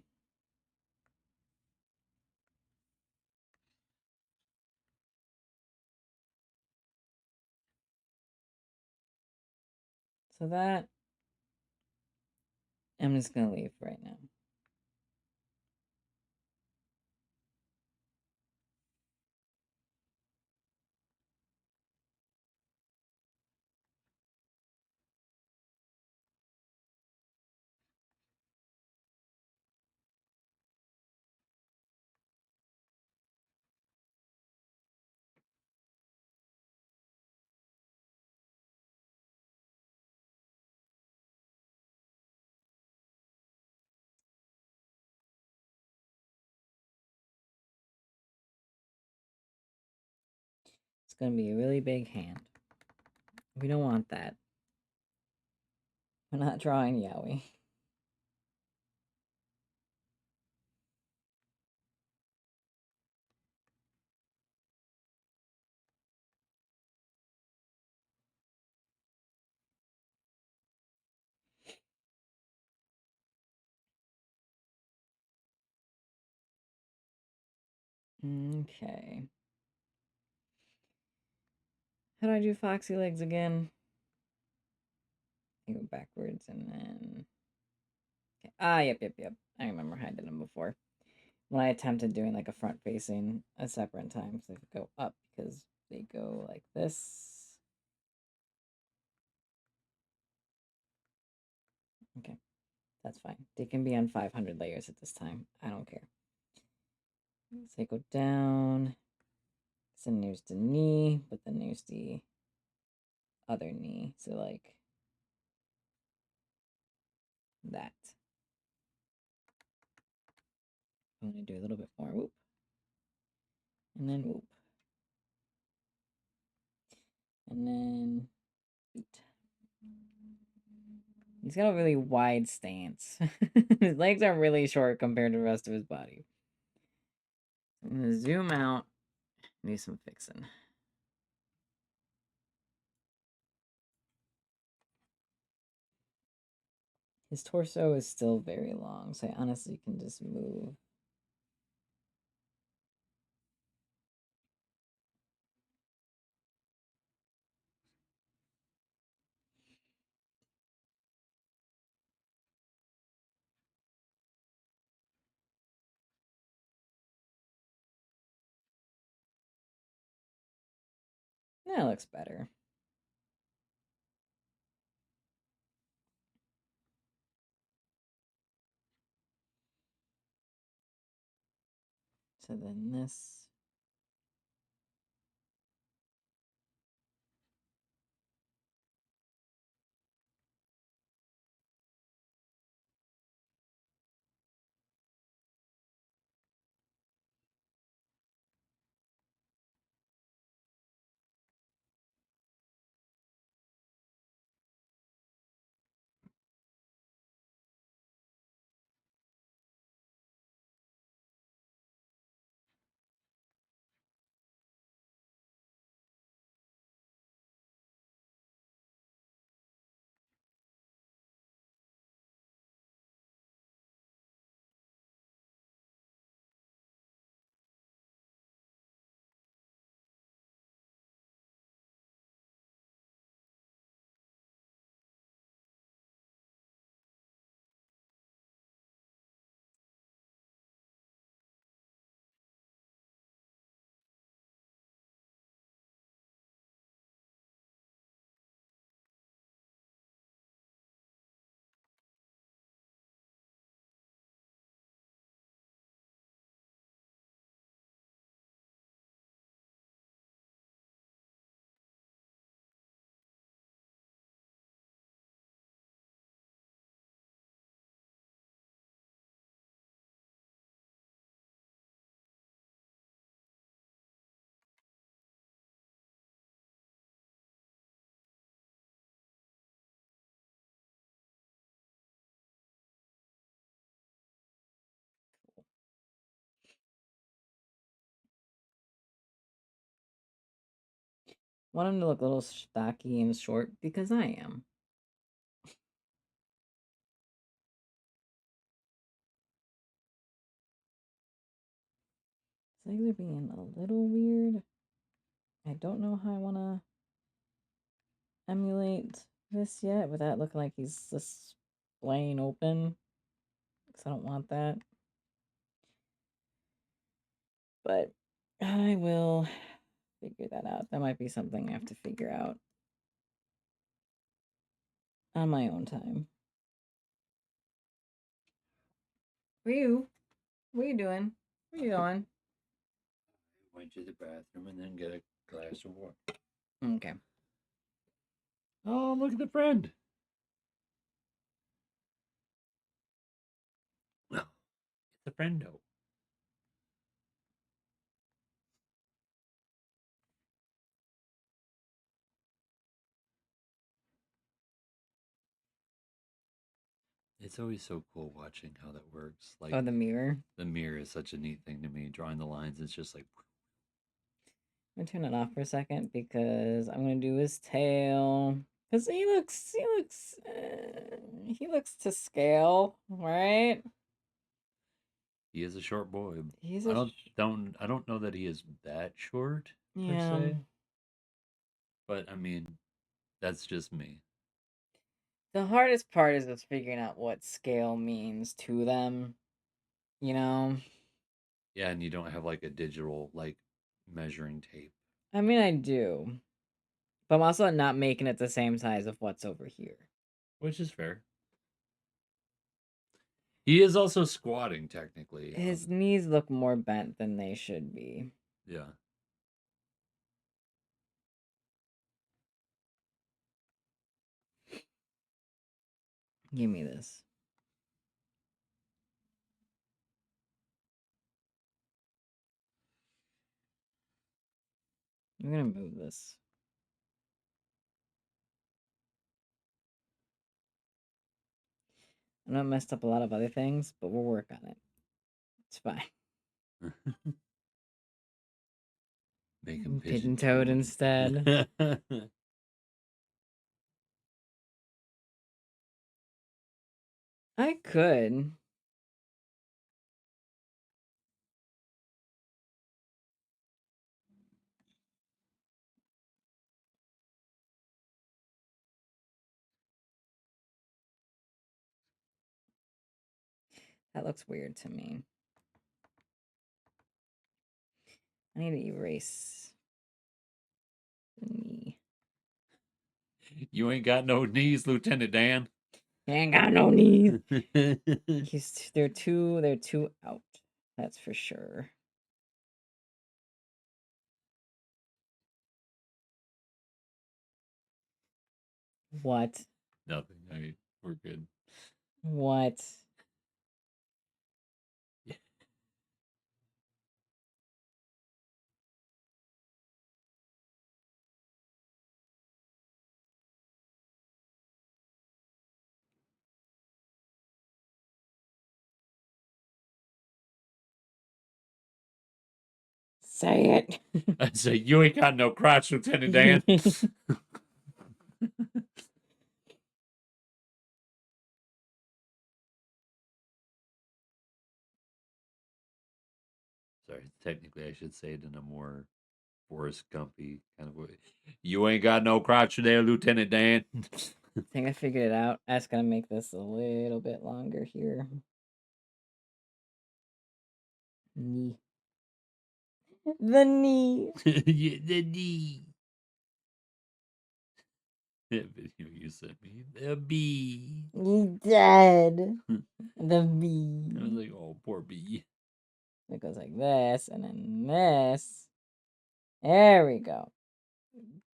S3: So that I'm just going to leave right now. It's going to be a really big hand. We don't want that. We're not drawing Yowie. Okay. How do I do foxy legs again? I go backwards and then... Okay. Ah, yep. I remember how I did them before. When I attempted doing like a front facing a separate time, so they go up because they go like this. Okay, that's fine. They can be on 500 layers at this time. I don't care. So they go down. So then there's the knee, but then there's the other knee. So like that. I'm gonna do a little bit more whoop. And then whoop. And then feet. He's got a really wide stance. His legs are really short compared to the rest of his body. I'm gonna zoom out. Need some fixing. His torso is still very long, so I honestly can just move. That looks better. So then this. want him to look a little stocky and short because I am. His legs are being a little weird. I don't know how I want to emulate this yet without looking like he's just plain open. Because I don't want that. But I will figure that out. That might be something I have to figure out on my own time. What are you doing? Where you going?
S2: Went to the bathroom and then get a glass of water.
S3: Okay.
S2: Oh, look at the friend. No, it's a friendo. It's always so cool watching how that works. Like,
S3: Oh, the mirror.
S2: the mirror is such a neat thing to me. Drawing the lines is just like.
S3: I'm gonna turn it off for a second because I'm gonna do his tail. Cause he looks to scale, right?
S2: He is a short boy.
S3: He's
S2: I
S3: a
S2: don't know that he is that short per
S3: yeah.
S2: se. But I mean, that's just me.
S3: The hardest part is just figuring out what scale means to them. You know?
S2: Yeah, and you don't have like a digital like measuring tape.
S3: I mean, I do. But I'm also not making it the same size of what's over here.
S2: Which is fair. He is also squatting technically.
S3: His knees look more bent than they should be.
S2: Yeah.
S3: Give me this. I'm gonna move this. I know I messed up a lot of other things, but we'll work on it. It's fine.
S2: Make him
S3: Pigeon toed instead. I could. That looks weird to me. I need to erase the knee.
S2: You ain't got no knees, Lieutenant Dan.
S3: He ain't got no knees. They're too out. That's for sure. What?
S2: Nothing. I mean, we're good.
S3: What? Say it.
S2: I say you ain't got no crotch, Lieutenant Dan. Sorry, technically I should say it in a more Forrest Gumpy kind of way. You ain't got no crotch there, Lieutenant Dan.
S3: I think I figured it out. I just gotta make this a little bit longer here. Knee. The knee.
S2: Yeah, the knee. That video you sent me. The bee.
S3: He's dead. The
S2: I was
S3: bee.
S2: like, oh, poor bee.
S3: It goes like this, and then this. There we go.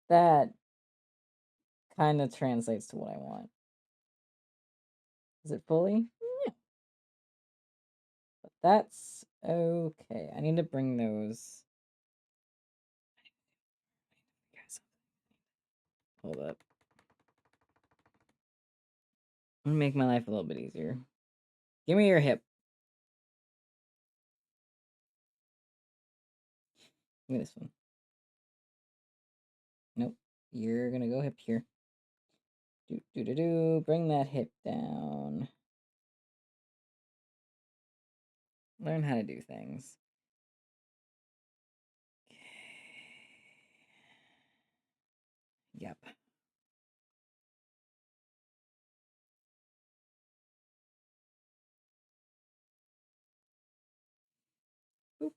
S3: That kind of translates to what I want. Is it fully? Yeah. But that's okay. I need to bring those. Hold up. I'm gonna make my life a little bit easier. Give me your hip. Give me this one. Nope. You're gonna go hip here. Do. Bring that hip down. Learn how to do things. Yep. Boop.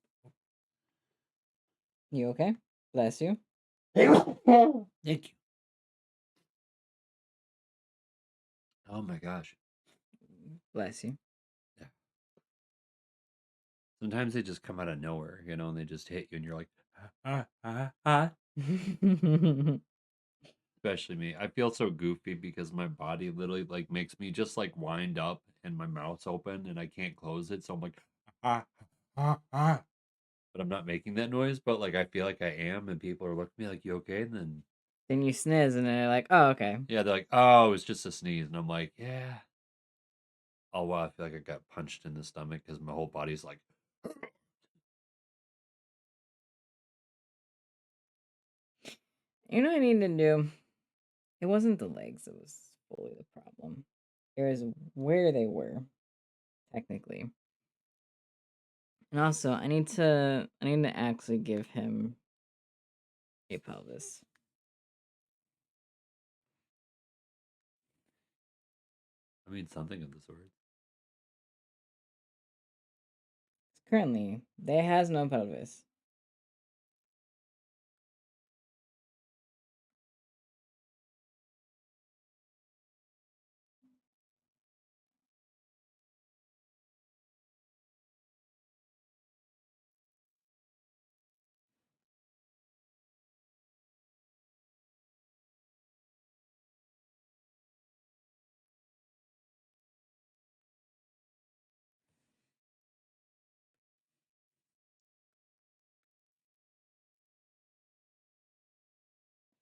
S3: You okay? Bless you.
S2: Thank you. Oh my gosh.
S3: Bless you.
S2: Yeah. Sometimes they just come out of nowhere, you know, and they just hit you, and you're like, Especially me. I feel so goofy because my body literally like makes me just like wind up and my mouth's open and I can't close it. So I'm like, but I'm not making that noise, but like I feel like I am, and people are looking at me like, you okay? And then
S3: Then you sniz, and they're like, "Oh, okay."
S2: yeah, they're like, oh, it's just a sneeze. And I'm like, yeah. Oh wow, I feel like I got punched in the stomach because my whole body's like
S3: You know what I need to do? It wasn't the legs that was fully the problem. It was where they were, technically. And also, I need to actually give him a pelvis.
S2: I mean something of the sort.
S3: Currently, they has no pelvis.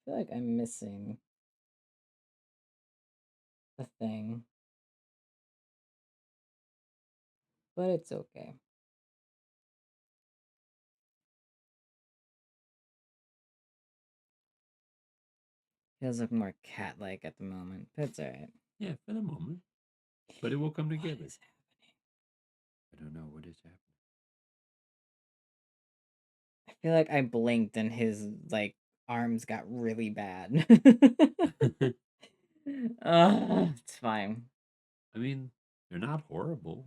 S3: I feel like I'm missing a thing, but it's okay. Feels like more cat-like at the moment, but it's alright.
S2: Yeah, for the moment. But it will come
S3: What
S2: together.
S3: is happening?
S2: I don't know what is happening.
S3: I feel like I blinked and his like arms got really bad. It's fine.
S2: I mean, they're not horrible.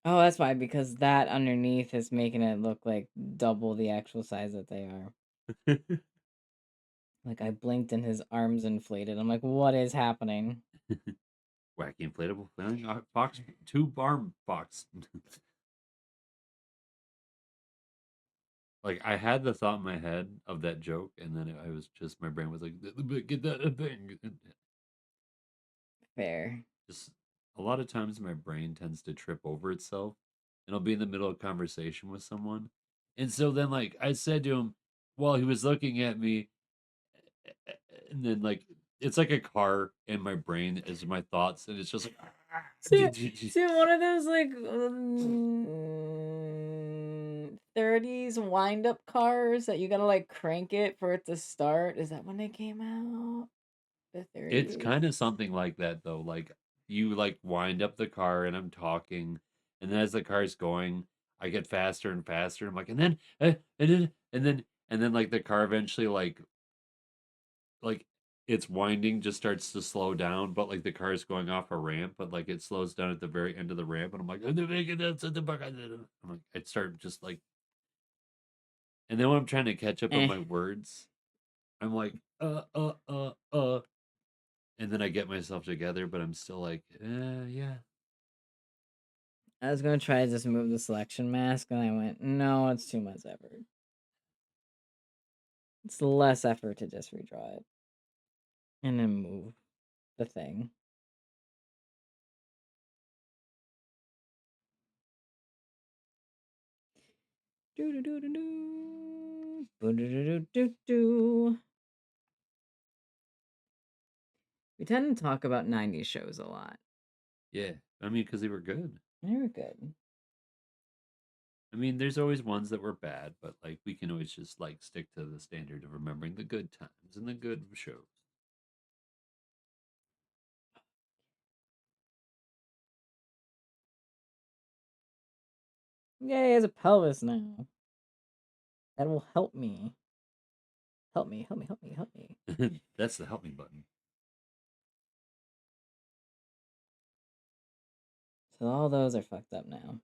S3: Oh, that's why, because that underneath is making it look like double the actual size that they are. Like I blinked and his arms inflated. I'm like, what is happening?
S2: Wacky inflatable flying fox, two arm fox. Like I had the thought in my head of that joke, and then I was just my brain was like, get that thing.
S3: Fair.
S2: Just a lot of times my brain tends to trip over itself, and I'll be in the middle of conversation with someone, and so then like I said to him while he was looking at me, and then like it's like a car in my brain is my thoughts, and it's just like.
S3: See, one of those like 30s wind up cars that you gotta like crank it for it to start. Is that when they came out? The
S2: It's
S3: 30s?
S2: kind of something like that though. Like you like wind up the car and I'm talking, and then as the car's going, I get faster and faster. I'm like, and then and then like the car eventually like its winding just starts to slow down, but like the car is going off a ramp, but like it slows down at the very end of the ramp, and I'm like, I'm like, I start just like, and then when I'm trying to catch up on
S3: Eh.
S2: my words, I'm like, and then I get myself together, but I'm still like, yeah.
S3: I was gonna try to just move the selection mask, and I went, no, it's too much effort. It's less effort to just redraw it and then move the thing. Do do do do do. Do do do do do. We tend to talk about 90s shows a lot.
S2: Yeah, I mean, because they were good.
S3: They were good.
S2: I mean, there's always ones that were bad, but like we can always just like stick to the standard of remembering the good times and the good shows.
S3: Yay, has a pelvis now. That will help me. Help me, help me, help me, help me.
S2: That's the help me button.
S3: So all those are fucked up now.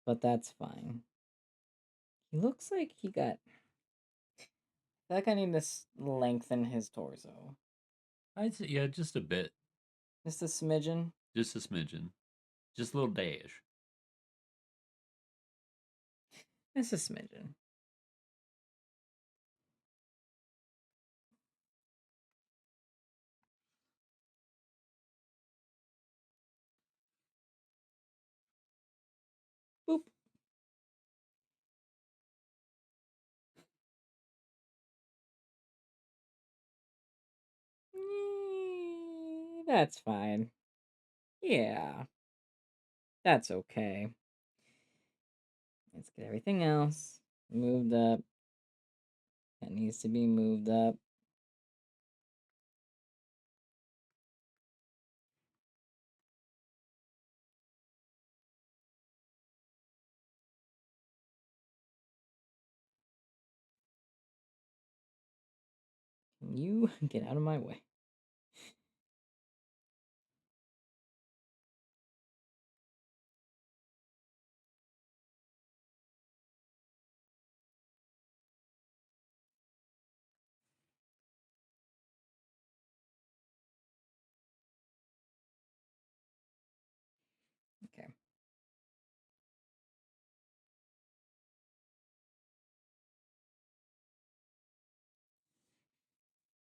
S3: But that's fine. He looks like he got... I feel like I need to lengthen his torso.
S2: I'd say, yeah, just a bit.
S3: Just a smidgen.
S2: Just a smidgen. Just a little dash.
S3: Just a smidgen. Boop. That's fine. Yeah. That's okay. Let's get everything else moved up. That needs to be moved up. Can you get out of my way? Okay.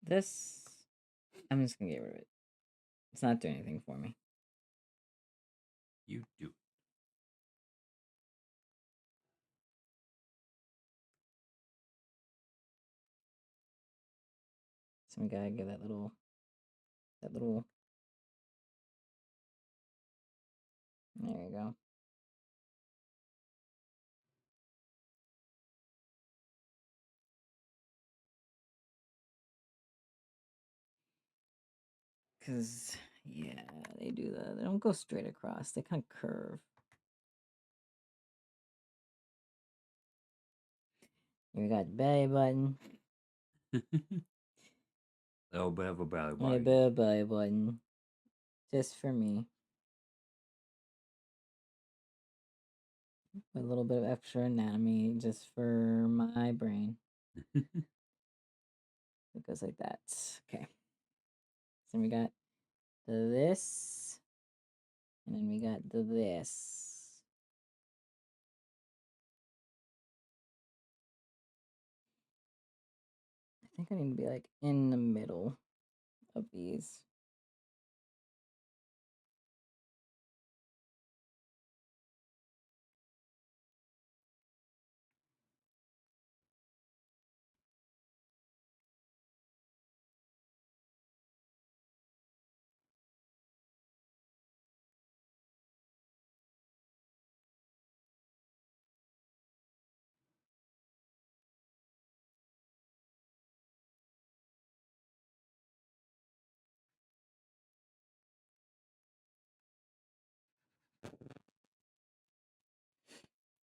S3: This, I'm just gonna get rid of it. It's not doing anything for me.
S2: You do.
S3: So we gotta give that little, there you go. Cause yeah, they do that. They don't go straight across. They kind of curve. Here we got the belly button.
S2: Oh, but have a belly
S3: Yeah,
S2: button.
S3: belly button. Just for me. A little bit of extra anatomy just for my brain. It goes like that. Okay. So we got this. And then we got this. I think I need to be like in the middle of these.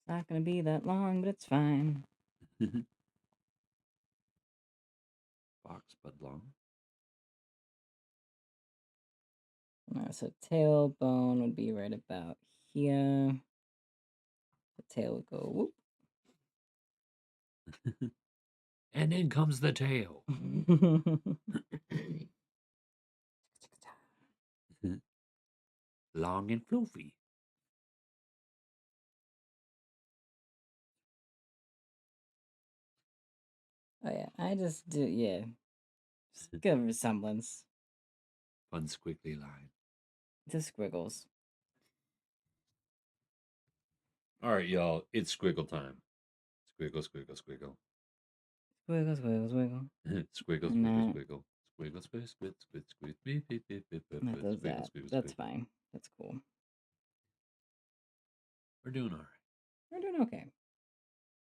S3: It's not gonna be that long, but it's fine.
S2: Box but long.
S3: So tailbone would be right about here. The tail would go whoop.
S2: And in comes the tail. Long and floofy.
S3: Oh yeah, I just do just good resemblance.
S2: Fun squiggly line.
S3: Just squiggles.
S2: All right, y'all. It's squiggle time. Squiggle, squiggle, squiggle.
S3: Squiggle, squiggle, squiggle.
S2: Squiggle,
S3: And
S2: squiggle,
S3: that,
S2: squiggle. Squiggle, squiggle, squiggle, squiggle, squiggle, beep, beep, beep, beep, beep,
S3: that does
S2: squiggle,
S3: that.
S2: squiggle,
S3: That's
S2: squiggle.
S3: fine. That's cool.
S2: We're doing all right.
S3: We're doing okay.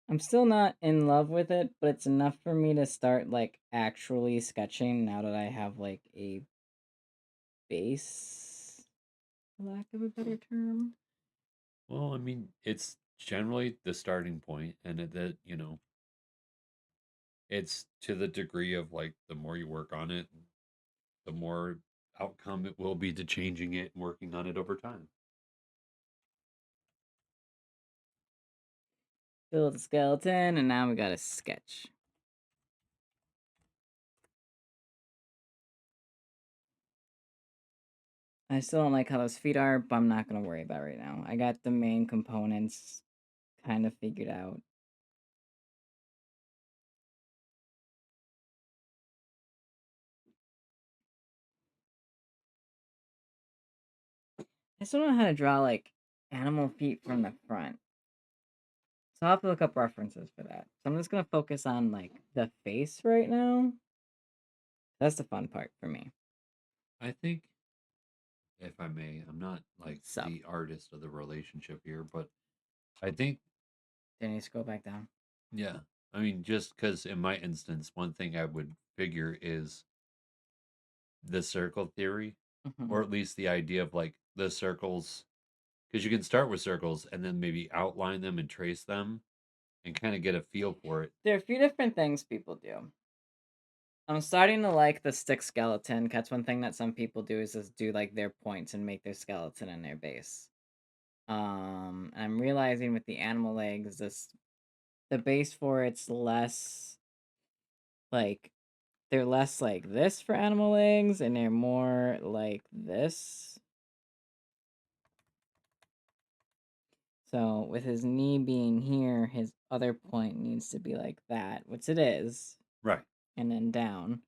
S3: I'm still not in love with it, but it's enough for me to start like actually sketching now that I have like a base, for lack of a better term.
S2: Well, I mean, it's generally the starting point, and that it's to the degree of like the more you work on it, the more outcome it will be to changing it and working on it over time.
S3: Build a skeleton, and now we got a sketch. I still don't like how those feet are, but I'm not gonna worry about it right now. I got the main components kind of figured out. I still don't know how to draw like animal feet from the front. So I'll have to look up references for that. So I'm just gonna focus on like the face right now. That's the fun part for me.
S2: I think, if I may, I'm not like
S3: So
S2: the artist of the relationship here, but I think,
S3: then you scroll back down.
S2: yeah, I mean, just because in my instance, one thing I would figure is the circle theory,
S3: Mhm.
S2: or at least the idea of like the circles, because you can start with circles and then maybe outline them and trace them and kind of get a feel for it.
S3: There are a few different things people do. I'm starting to like the stick skeleton. That's one thing that some people do is just do like their points and make their skeleton in their base. And I'm realizing with the animal legs, the base for it's less like they're less like this for animal legs, and they're more like this. So with his knee being here, his other point needs to be like that, which it is,
S2: Right.
S3: and then down.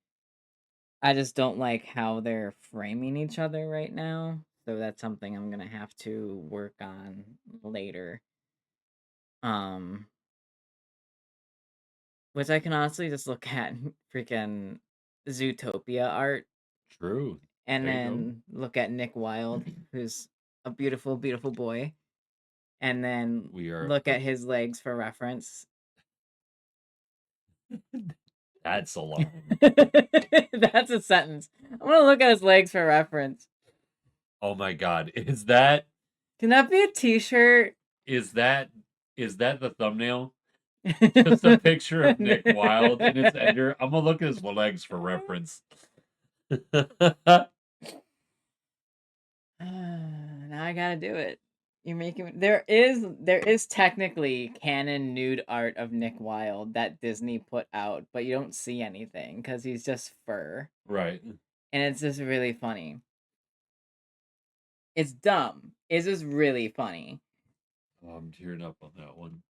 S3: I just don't like how they're framing each other right now. So that's something I'm gonna have to work on later. Um, which I can honestly just look at freaking Zootopia art
S2: True.
S3: and
S2: There you go.
S3: then look at Nick Wilde, who's a beautiful, beautiful boy, and then
S2: We are.
S3: look at his legs for reference.
S2: That's a long.
S3: That's a sentence. I'm gonna look at his legs for reference.
S2: Oh my God. Is that
S3: Can that be a t-shirt?
S2: is that is that the thumbnail? Just a picture of Nick Wilde and it's Ender. I'm gonna look at his legs for reference.
S3: Now I gotta do it. You're making me... there is technically canon nude art of Nick Wilde that Disney put out, but you don't see anything because he's just fur,
S2: Right.
S3: and it's just really funny. It's dumb. It's just really funny.
S2: Oh, I'm tearing up on that one.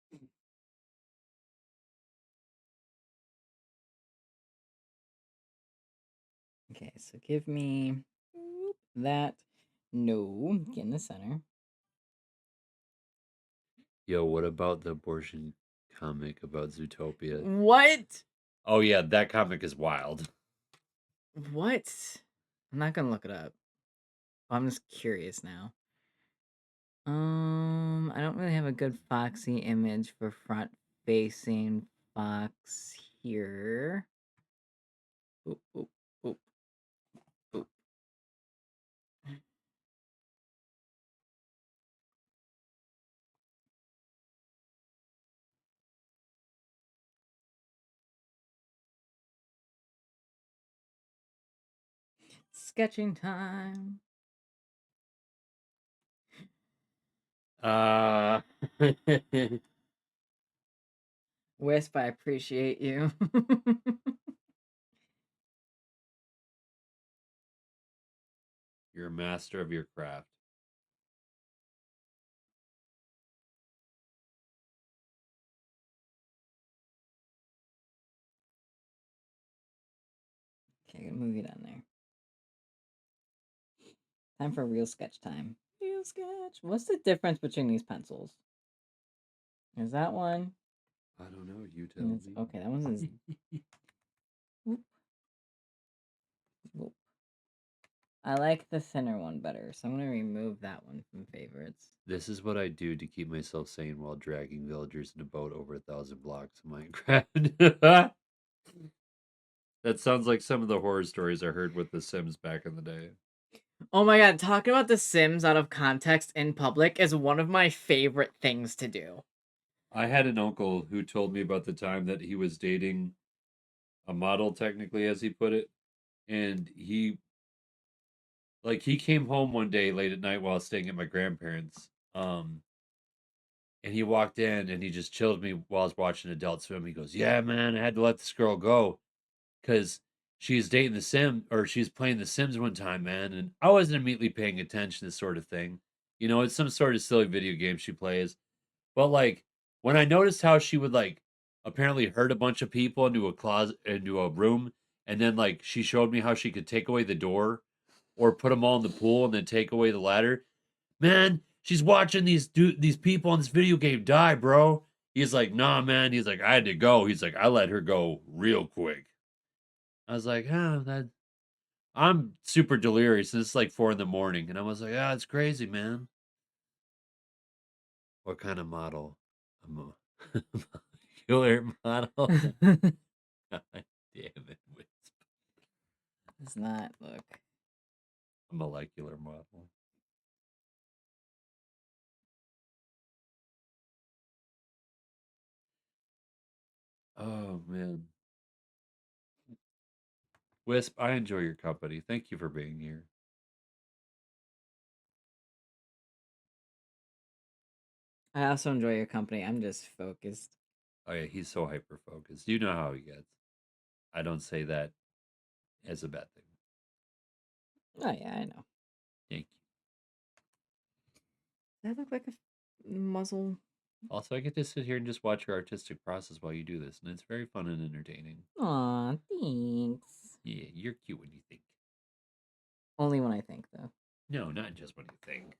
S3: Okay, so give me that. No, get in the center.
S2: Yo, what about the abortion comic about Zootopia?
S3: What?
S2: Oh yeah, that comic is wild.
S3: What? I'm not gonna look it up. I'm just curious now. I don't really have a good Foxy image for front facing Fox here. Oop, oop, oop, oop. Sketching time.
S2: Uh
S3: Wisp, I appreciate you.
S2: You're a master of your craft.
S3: Okay, gonna move it on there. Time for real sketch time. Real sketch. What's the difference between these pencils? Is that one?
S2: I don't know, you tell
S3: And it's
S2: me.
S3: okay. That one's Whoop, whoop. I like the thinner one better, so I'm gonna remove that one from favorites.
S2: This is what I do to keep myself sane while dragging villagers in a boat over 1,000 blocks of Minecraft. That sounds like some of the horror stories I heard with The Sims back in the day.
S1: Oh my god, talking about The Sims out of context in public is one of my favorite things to do.
S2: I had an uncle who told me about the time that he was dating a model, technically, as he put it, and he came home one day late at night while staying at my grandparents. And he walked in and he just chilled me while I was watching Adult Swim. He goes, "Yeah, man, I had to let this girl go because she's dating the Sim or she's playing the Sims one time, man." And I wasn't immediately paying attention to this sort of thing. It's some sort of silly video game she plays. But like when I noticed how she would like apparently herd a bunch of people into a closet, into a room, and then like she showed me how she could take away the door or put them all in the pool and then take away the ladder. Man, she's watching these people on this video game die, bro. He's like, nah, man. He's like, I had to go. He's like, I let her go real quick. I was like, I'm super delirious. And it's like 4 in the morning. And I was like, it's crazy, man. What kind of model? I'm a killer model. God damn it. Wisp.
S3: Does not look.
S2: A molecular model. Oh, man. Wisp, I enjoy your company. Thank you for being here.
S3: I also enjoy your company. I'm just focused.
S2: Oh, yeah, he's so hyper focused. You know how he gets. I don't say that as a bad thing.
S3: Oh yeah, I know.
S2: Thank you.
S1: That look like a muzzle.
S2: Also, I get to sit here and just watch your artistic process while you do this, and it's very fun and entertaining.
S3: Aw, thanks.
S2: Yeah, you're cute when you think.
S3: Only when I think, though.
S2: No, not just when you think.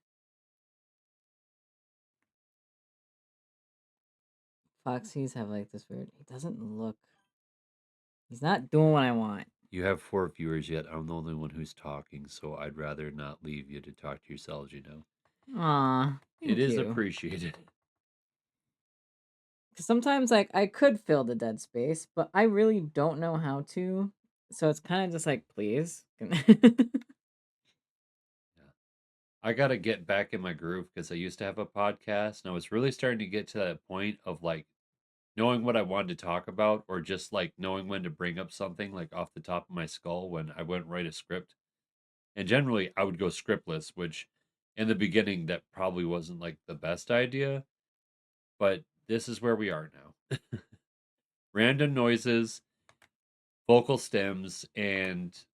S3: Foxies have like this weird. He doesn't look. He's not doing what I want.
S2: You have 4 viewers yet. I'm the only one who's talking, so I'd rather not leave you to talk to yourselves, you know.
S3: Aw, thank
S2: It is
S3: you.
S2: appreciated.
S3: 'Cause sometimes, like, I could fill the dead space, but I really don't know how to. So it's kind of just like, please.
S2: I got to get back in my groove because I used to have a podcast, and I was really starting to get to that point of like knowing what I wanted to talk about, or just like knowing when to bring up something like off the top of my skull when I wouldn't write a script. And generally, I would go scriptless, which in the beginning, that probably wasn't like the best idea, but this is where we are now. Random noises, vocal stems, and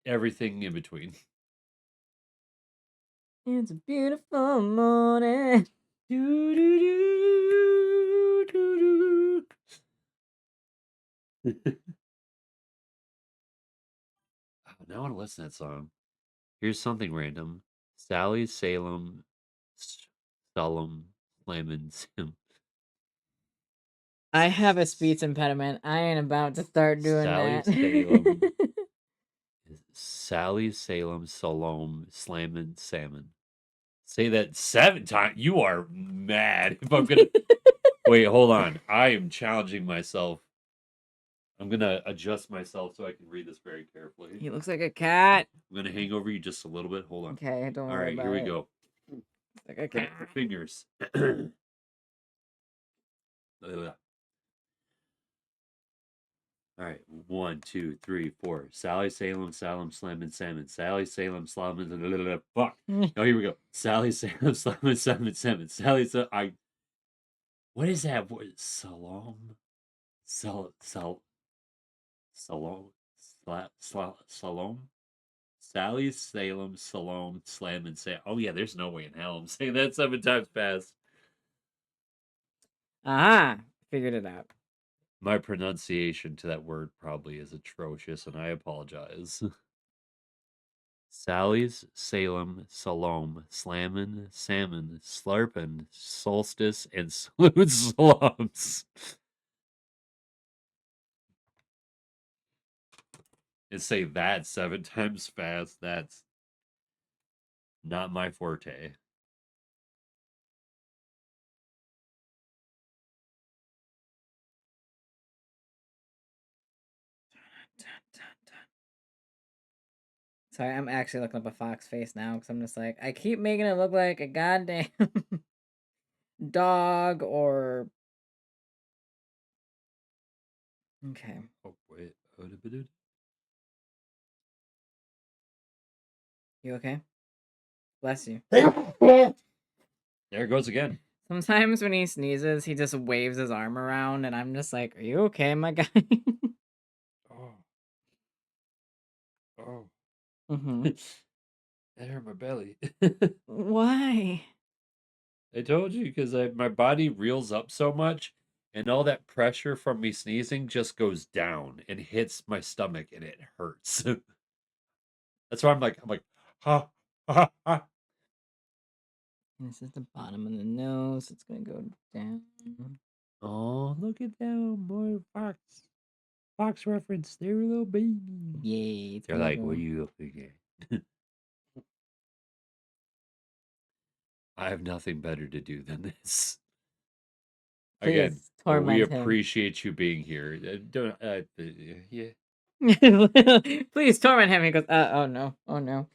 S2: everything in between.
S3: It's a beautiful morning.
S2: Do, do, do, do, do. Now I want to listen to that song. Here's something random. Sally Salem Solemn Slammin' Sim.
S3: I have a speech impediment. I ain't about to start doing
S2: Sally
S3: that.
S2: Salem. Sally Salem Salome Slammin' Salmon. Say that 7 times. You are mad. If I'm gonna wait, hold on. I am challenging myself. I'm gonna adjust myself so I can read this very carefully.
S1: He looks like a cat.
S2: I'm gonna hang over you just a little bit. Hold on.
S1: Okay, don't
S2: All
S1: worry
S2: right,
S1: about
S2: here we
S1: it.
S2: go.
S1: Like a
S2: Get
S1: cat.
S2: the fingers. All right, 1, 2, 3, 4. Sally Salem, Salem, Slammin' Salmon. Sally Salem, Slammin'. Fuck. Oh, here we go. Sally Salem, Slammin', Salmon, Salmon. Sally Salem. What is that word? Salome? Salome? Salome? Sally Salem, Salome, Slam, and Sam. Oh, yeah, there's no way in hell I'm saying that 7 times fast.
S3: Aha! Figured it out.
S2: My pronunciation to that word probably is atrocious, and I apologize. Sally's, Salem, Salome, Slammin', Salmon, Slurpin', Solstice, and Salute Slums. and say that 7 times fast. That's not my forte.
S3: Sorry, I'm actually looking up a fox face now because I'm just like, I keep making it look like a goddamn dog or. Okay.
S2: Oh, wait.
S3: You okay? Bless you.
S2: There it goes again.
S3: Sometimes when he sneezes, he just waves his arm around, and I'm just like, are you okay, my guy?
S2: Oh. Oh.
S3: Mm-hmm.
S2: That hurt my belly.
S3: Why?
S2: I told you because my body reels up so much, and all that pressure from me sneezing just goes down and hits my stomach, and it hurts. That's why I'm like, ha, ha, ha.
S3: This is the bottom of the nose. It's gonna go down.
S2: Oh, look at them, boy, Fox reference. They're a little baby.
S3: Yay! It's
S2: They're
S3: gonna
S2: like,
S3: go.
S2: what are you looking at? I have nothing better to do than this. Again,
S3: Please
S2: we
S3: torment him.
S2: appreciate you being here. Don't, yeah.
S3: Please torment him. He goes, oh no, oh no.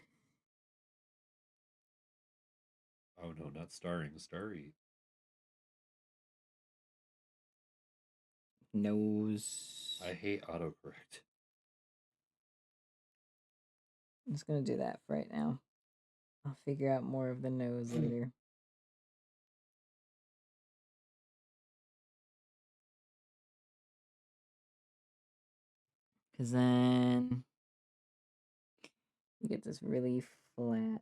S2: Oh no, not starring, starry.
S3: Nose.
S2: I hate autocorrect.
S3: I'm just gonna do that for right now. I'll figure out more of the nose later. Cause then you get this really flat.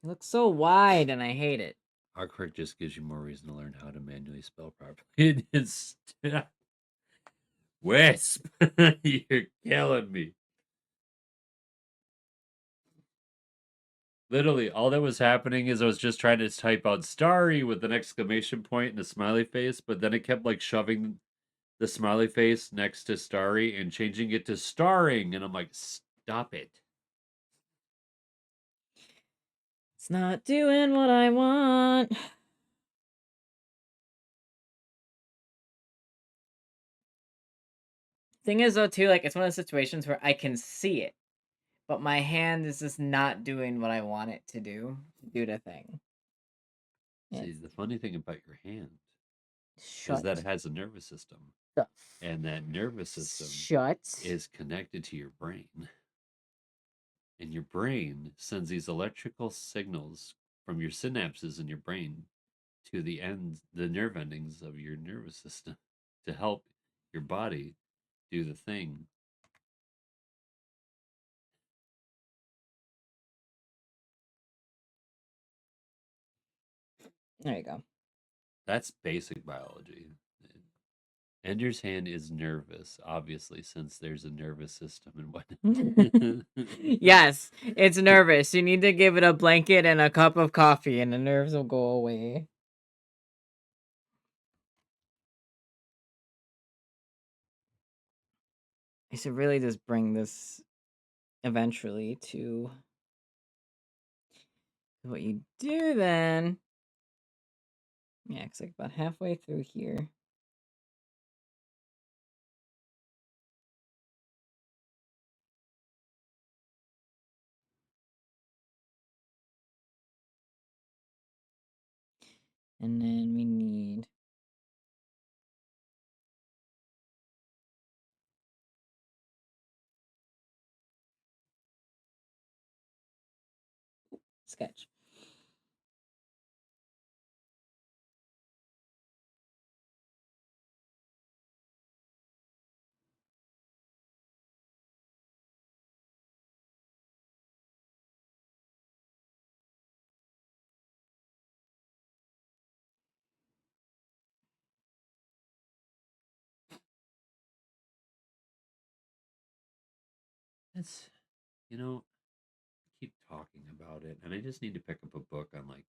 S3: It looks so wide and I hate it.
S2: Autocorrect just gives you more reason to learn how to manually spell properly. It is Wisp. You're killing me. Literally, all that was happening is I was just trying to type out starry with an exclamation point and a smiley face, but then it kept like shoving the smiley face next to starry and changing it to starring, and I'm like, stop it.
S3: It's not doing what I want. Thing is though too, like it's one of those situations where I can see it, but my hand is just not doing what I want it to do the thing.
S2: See, the funny thing about your hand
S3: Shut.
S2: is that it has a nervous system.
S3: The
S2: And that nervous system
S3: shut
S2: is connected to your brain. And your brain sends these electrical signals from your synapses in your brain to the nerve endings of your nervous system to help your body do the thing.
S3: There you go.
S2: That's basic biology. Ender's hand is nervous, obviously, since there's a nervous system and whatnot.
S3: Yes, it's nervous. You need to give it a blanket and a cup of coffee, and the nerves will go away. I should really just bring this eventually to what you do then. Yeah, it's like about halfway through here. And then we need sketch.
S2: That's, keep talking about it. And I just need to pick up a book on like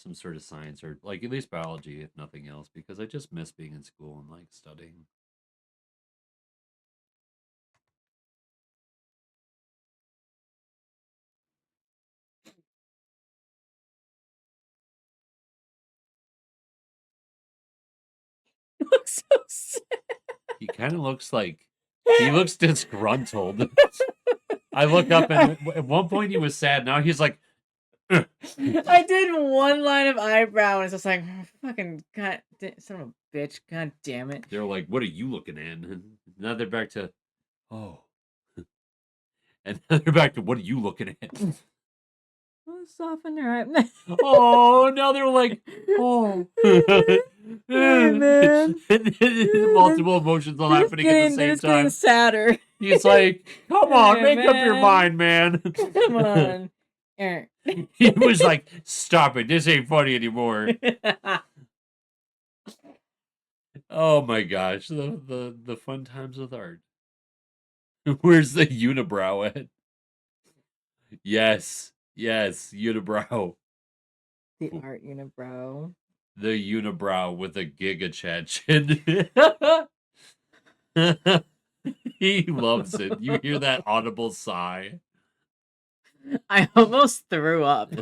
S2: some sort of science or like at least biology, if nothing else, because I just miss being in school and like studying.
S3: You look so sad.
S2: He kind of looks like he looks disgruntled. I look up and at one point he was sad. Now he's like, "Ugh."
S3: I did one line of eyebrow and it's just like, fucking god, son of a bitch, god damn it.
S2: They're like, "What are you looking at?" And now they're back to, "Oh," and now they're back to, "What are you looking at?"
S3: Well, soften their eye.
S2: Oh, now they're like, "Oh."
S3: Hey, man.
S2: Multiple emotions all happening at the
S3: They're
S2: same
S3: just getting
S2: time.
S3: sadder.
S2: He's like, "Come on,
S3: Hey,
S2: make up your
S3: man.
S2: mind, man."
S3: Come on. Er.
S2: He was like, "Stop it. This ain't funny anymore." Oh my gosh, the fun times with art. Where's the unibrow at? Yes, unibrow.
S3: The art unibrow.
S2: The unibrow with a Giga Chad chin. He loves it. You hear that audible sigh.
S3: I almost threw up.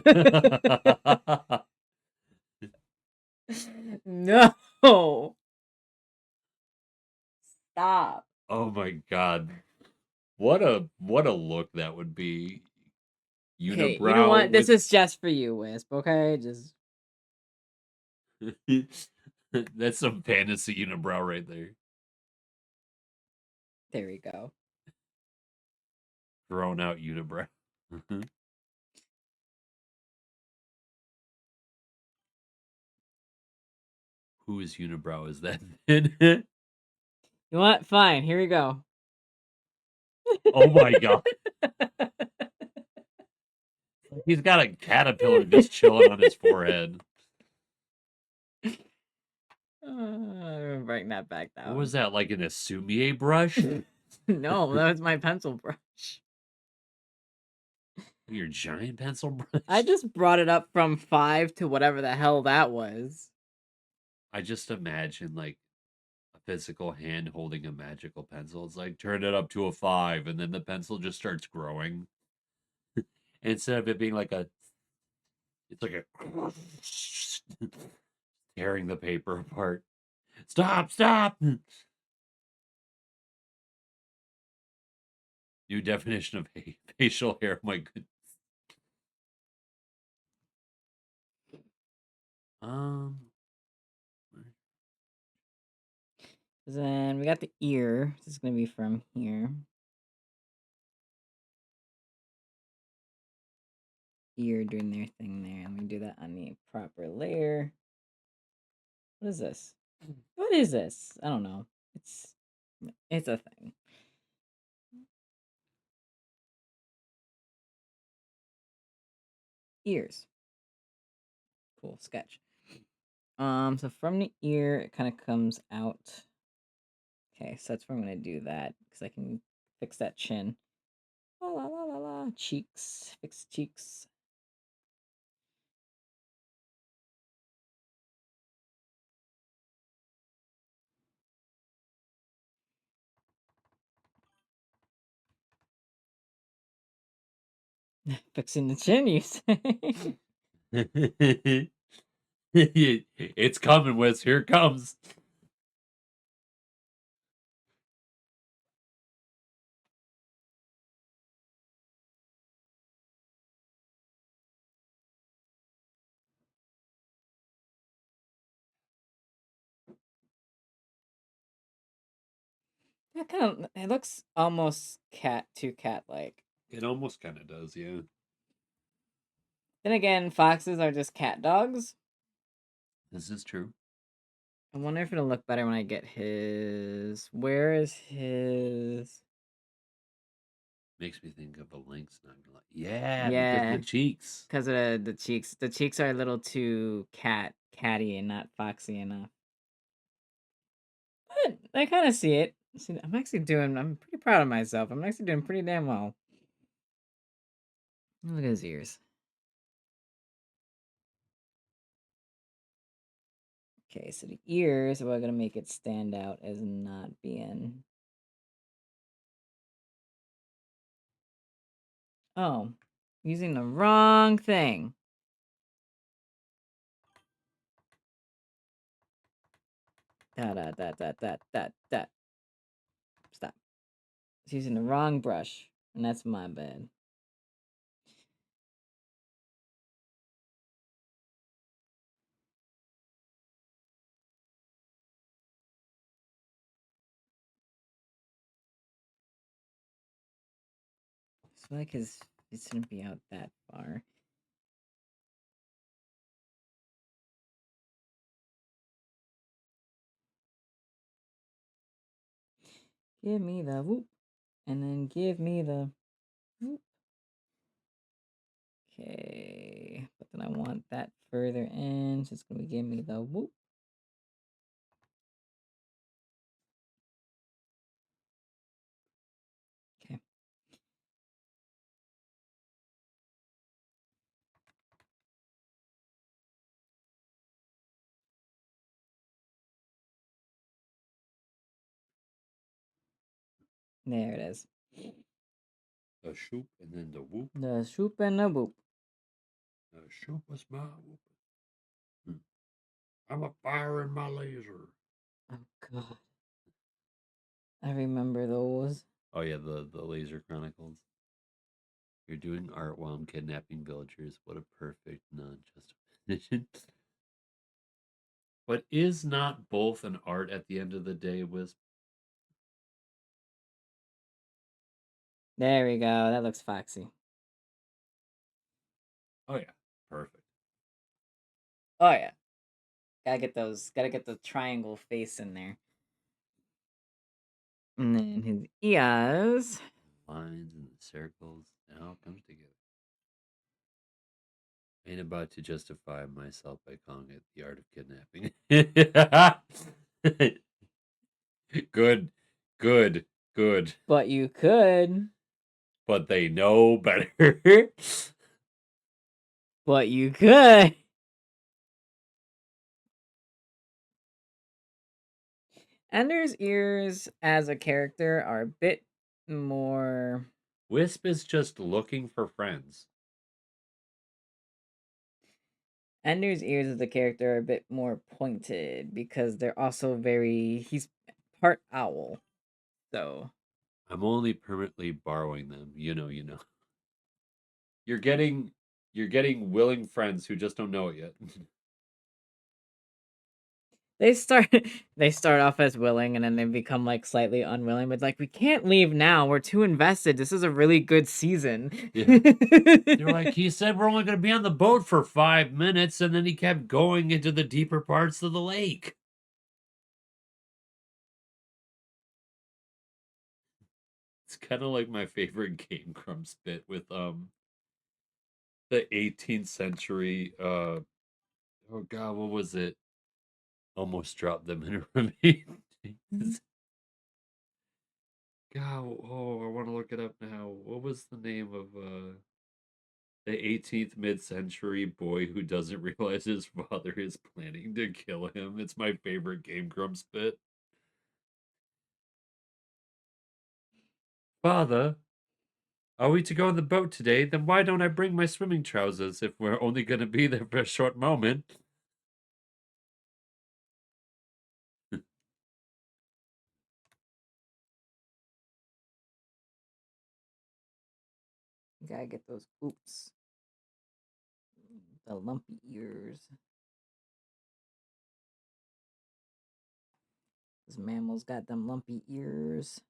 S3: No. Stop.
S2: Oh my god. What a look that would be. Unibrow.
S3: Okay, you know what? This is just for you, Wisp, okay? Just
S2: That's some fantasy unibrow right there.
S3: there we go.
S2: Thrown out unibrow. Whose unibrow is that?
S3: You know what? Fine, here we go.
S2: Oh my god. He's got a caterpillar just chilling on his forehead.
S3: I'm gonna bring that back down.
S2: What was that, like an Asumier brush?
S3: No, that was my pencil brush.
S2: Your giant pencil brush?
S3: I just brought it up from 5 to whatever the hell that was.
S2: I just imagine like a physical hand holding a magical pencil. It's like turn it up to a 5, and then the pencil just starts growing. Instead of it being like it's like a tearing the paper apart. Stop! New definition of facial hair. My goodness.
S3: Then we got the ear. This is gonna be from here. Ear doing their thing there. I'm gonna do that on the proper layer. What is this? What is this? I don't know. It's a thing. Ears. Cool sketch. So from the ear, it kind of comes out. Okay, so that's where I'm gonna do that because I can fix that chin. La la la la la. Cheeks. Fix cheeks. Fixing the chin, you say?
S2: It's coming, Wes. Here it comes.
S3: That kind of it looks almost too cat-like.
S2: It almost kind of does, yeah.
S3: Then again, foxes are just cat dogs.
S2: This is true.
S3: I wonder if it'll look better when I get his. Where is his?
S2: Makes me think of a lynx. Not gonna lie. Yeah,
S3: Yeah.
S2: because the cheeks.
S3: Because of the cheeks. The cheeks are a little too catty and not foxy enough. But I kind of see it. See, I'm pretty proud of myself. I'm actually doing pretty damn well. Look at his ears. Okay, so the ears, we're gonna make it stand out as not being. Oh, using the wrong thing. Da. Stop. It's using the wrong brush, and that's my bad. It's like his it shouldn't be out that far. Give me the whoop, and then give me the whoop. Okay, but then I want that further in, so it's gonna give me the whoop. Okay. There it is.
S2: The shoop and then the whoop.
S3: The shoop and the whoop.
S2: The shoop was my whoop. I'm a fire in my laser.
S3: Oh god. I remember those.
S2: Oh yeah, the Laser Chronicles. You're doing art while I'm kidnapping villagers. What a perfect non-justification. But is not both an art at the end of the day, Wisp?
S3: There we go. That looks foxy.
S2: Oh yeah, perfect.
S3: Oh yeah. Gotta get the triangle face in there. And then his ears.
S2: Lines and the circles. It all comes together. I ain't about to justify myself by calling it the art of kidnapping. Good, good, good.
S3: But you could.
S2: But they know better.
S3: But you could. Ender's ears as a character are a bit more.
S2: Wisp is just looking for friends.
S3: Ender's ears as a character are a bit more pointed because they're also very. He's part owl. So.
S2: I'm only permanently borrowing them. You know. You're getting willing friends who just don't know it yet.
S3: They start they start off as willing and then they become like slightly unwilling, but like we can't leave now. We're too invested. This is a really good season.
S2: Yeah. They're like, he said we're only gonna be on the boat for 5 minutes, and then he kept going into the deeper parts of the lake. It's kind of like my favorite Game Grumps bit with the 18th century oh god, what was it? Almost dropped them in a ravine. God, oh, I want to look it up now. What was the name of the 18th mid-century boy who doesn't realize his father is planning to kill him? It's my favorite Game Grumps bit. Father, are we to go on the boat today? Then why don't I bring my swimming trousers if we're only going to be there for a short moment?
S3: Gotta get those oops. The lumpy ears. This mammal's got them lumpy ears.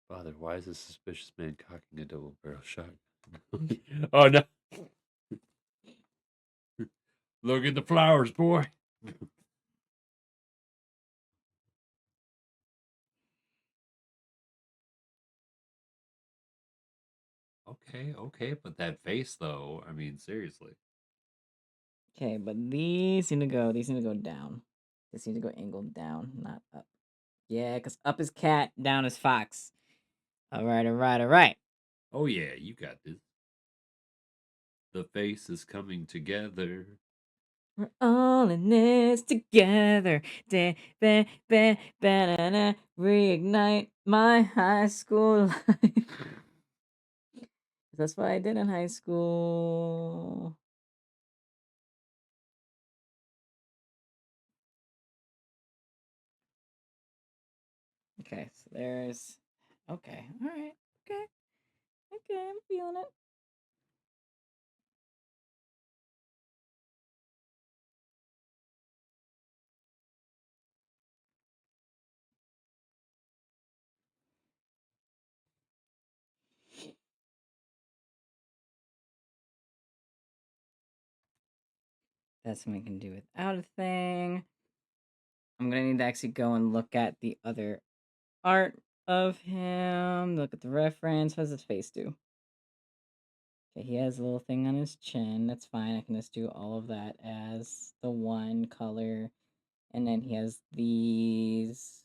S2: Father, why is a suspicious man cocking a double barrel shotgun? Oh no! Look at the flowers, boy. Okay, but that face though, I mean, seriously.
S3: Okay, but these need to go down. This need to go angled down, not up. Yeah, because up is cat, down is fox. All right, all right, all right.
S2: Oh yeah, you got this. The face is coming together.
S3: We're all in this together. Reignite my high school life. That's what I did in high school. Okay, so there's. Okay, all right. Okay, okay, I'm feeling it. That's something I can do without a thing. I'm gonna need to actually go and look at the other art of him. Look at the reference. What does his face do? Okay, he has a little thing on his chin. That's fine. I can just do all of that as the one color. And then he has these.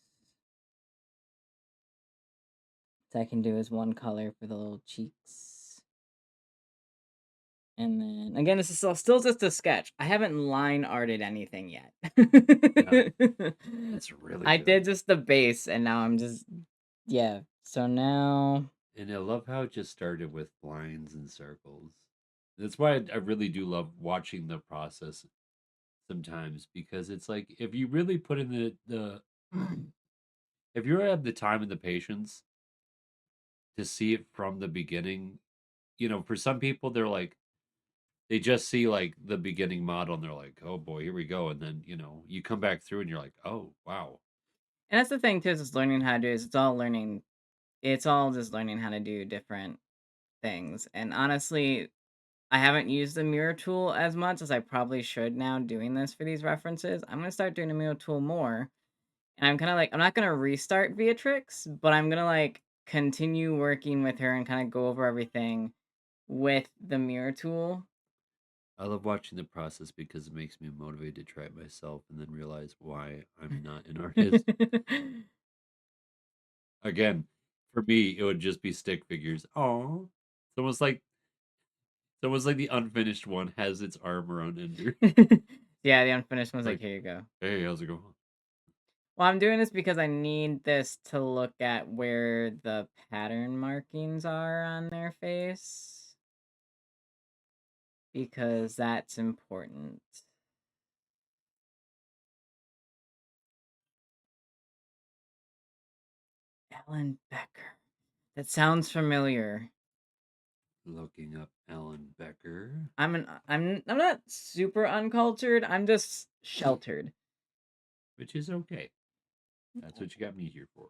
S3: So I can do as one color for the little cheeks. And then again, this is still just a sketch. I haven't line arted anything yet.
S2: That's really
S3: I
S2: good.
S3: did just the base, and now I'm just So now
S2: And I love how it just started with lines and circles. That's why I really do love watching the process sometimes, because it's like if you really put in the if you have the time and the patience to see it from the beginning, for some people they're like they just see like the beginning model and they're like, oh boy, here we go. And then, you come back through and you're like, oh wow.
S3: and that's the thing too, is learning how to do is it's all just learning how to do different things. And honestly, I haven't used the mirror tool as much as I probably should now doing this for these references. I'm gonna start doing the mirror tool more. And I'm kinda like, I'm not gonna restart Beatrix, but I'm gonna like continue working with her and kind of go over everything with the mirror tool.
S2: I love watching the process because it makes me motivated to try it myself and then realize why I'm not an artist. Again, for me, it would just be stick figures. Oh, it's almost like the unfinished one has its arm around Ender.
S3: Yeah, the unfinished one's like,
S2: Like,
S3: here you go.
S2: hey, how's it going?
S3: Well, I'm doing this because I need this to look at where the pattern markings are on their face. Because that's important. Ellen Becker. That sounds familiar.
S2: Looking up Ellen Becker,
S3: I'm not super uncultured. I'm just sheltered.
S2: which is okay. That's what you got me here for.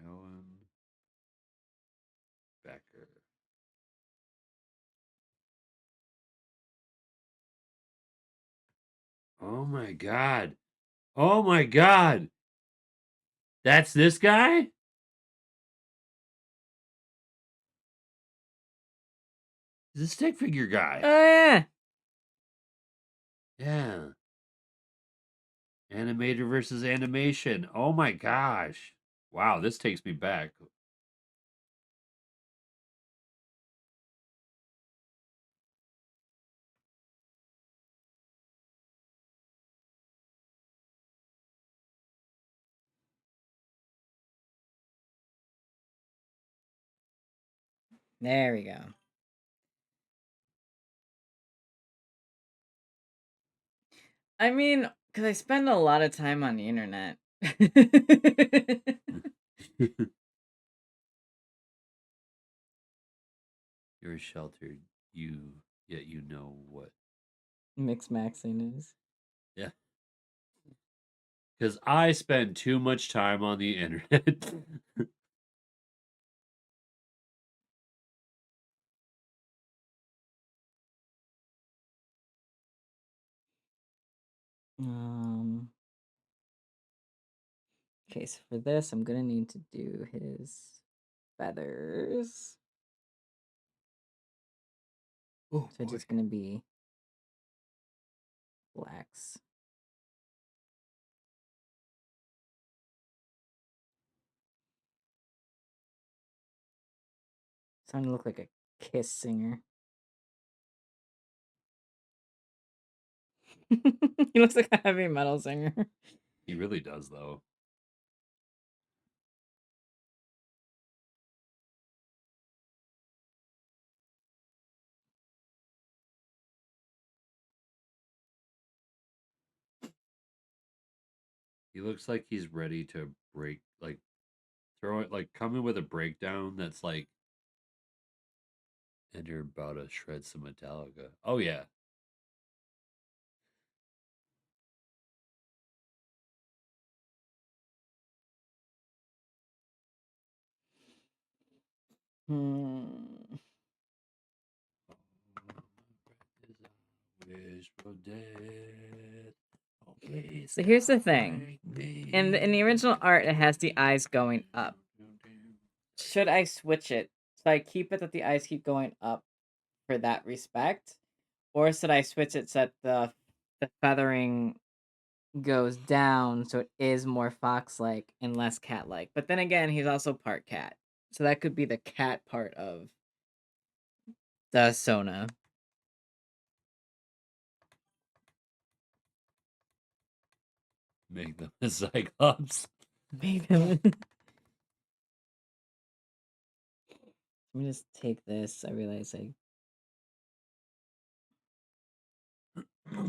S2: Ellen Becker. Oh my god. Oh my god. That's this guy? He's a stick figure guy.
S3: Oh yeah.
S2: Yeah. Animator versus animation. Oh my gosh. Wow, this takes me back.
S3: There we go. I mean, because I spend a lot of time on the internet.
S2: You're sheltered. Yet you know what.
S3: Mix maxing is.
S2: Yeah. Because I spend too much time on the internet.
S3: Um. Okay, so for this, I'm gonna need to do his feathers.
S2: Oh,
S3: So it's
S2: boy.
S3: just gonna be blacks. Starting to look like a Kiss singer. He looks like a heavy metal singer.
S2: He really does, though. He looks like he's ready to break, like, throw it, like, come in with a breakdown that's like, and you're about to shred some Metallica. Oh, yeah.
S3: Hmm.
S2: Wish for death. Oh, please
S3: So here's the
S2: don't
S3: thing.
S2: break
S3: In the original
S2: me.
S3: art, it has the eyes going up. Should I switch it? So I keep it that the eyes keep going up for that respect? Or should I switch it so that the feathering goes down so it is more fox-like and less cat-like? But then again, he's also part cat. So that could be the cat part of the Sona.
S2: Make them a Cyclops.
S3: Make them. Let me just take this. I realize I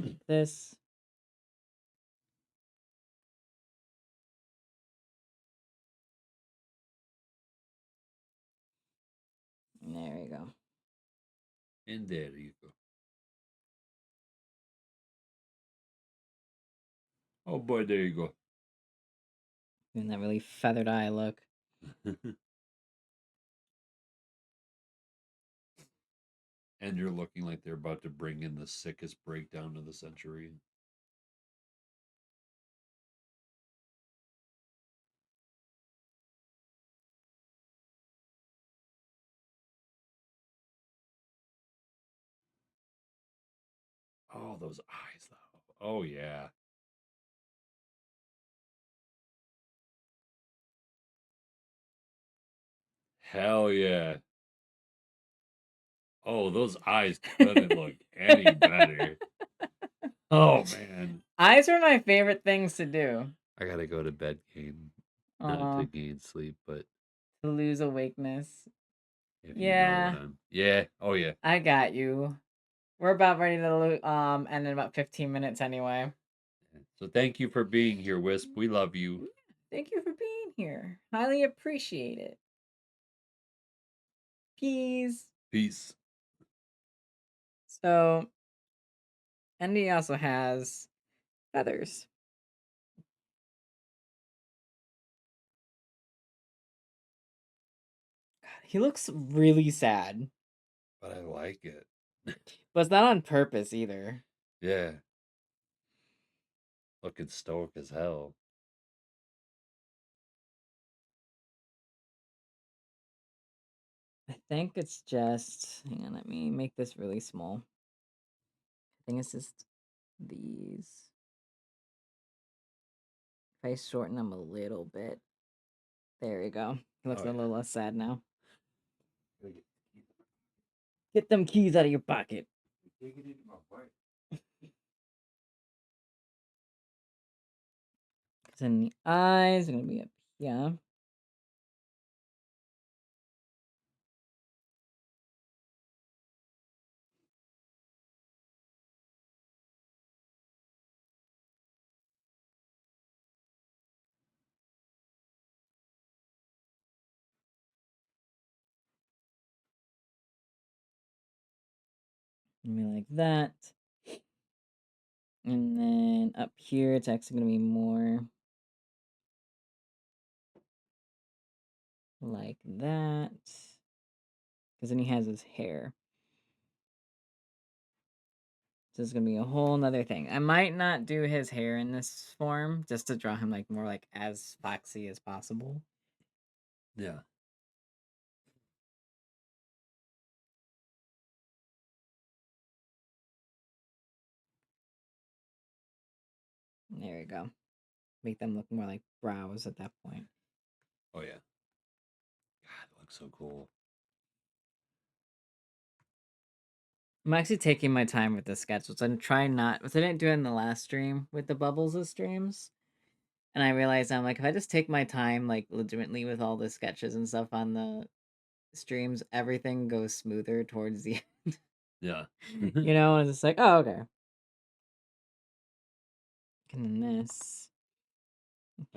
S3: take this. There we go.
S2: And there you go. Oh boy, there you go.
S3: Doing that really feathered eye look.
S2: And you're looking like they're about to bring in the sickest breakdown of the century. Oh, those eyes, though. Oh, yeah. Hell yeah. Oh, those eyes couldn't look any better. Oh, man.
S3: Eyes are my favorite things to do.
S2: I gotta go to bed, game. Not to gain sleep, but
S3: To lose awakeness.
S2: if you know what
S3: Yeah,
S2: I'm. Yeah. Oh, yeah.
S3: I got you. We're about ready to end in about 15 minutes anyway.
S2: So thank you for being here, Wisp. We love you.
S3: Thank you for being here. Highly appreciate it. Peace.
S2: Peace.
S3: So, Andy also has feathers. God, he looks really sad,
S2: But I like it.
S3: but it's not on purpose either.
S2: Yeah. Looking stoic as hell.
S3: I think it's just, hang on, let me make this really small. I think it's just these. If I shorten them a little bit. There we go. He looks
S2: Oh,
S3: a
S2: yeah.
S3: little less sad now. Get them keys out of your pocket.
S2: Take it into my butt.
S3: Because then the eyes are going to be up here. Maybe like that. And then up here, it's actually going to be more like that. Because then he has his hair. So it's going to be a whole nother thing. I might not do his hair in this form, just to draw him like more like as foxy as possible.
S2: Yeah.
S3: There we go. Make them look more like brows at that point.
S2: Oh, yeah. God, it looks so cool.
S3: I'm actually taking my time with the sketch, which I'm trying not, which I didn't do in the last stream with the bubbles of streams. And I realized I'm like, if I just take my time, like legitimately with all the sketches and stuff on the streams, everything goes smoother towards the end.
S2: Yeah.
S3: You know, and it's just like, oh, okay. And then this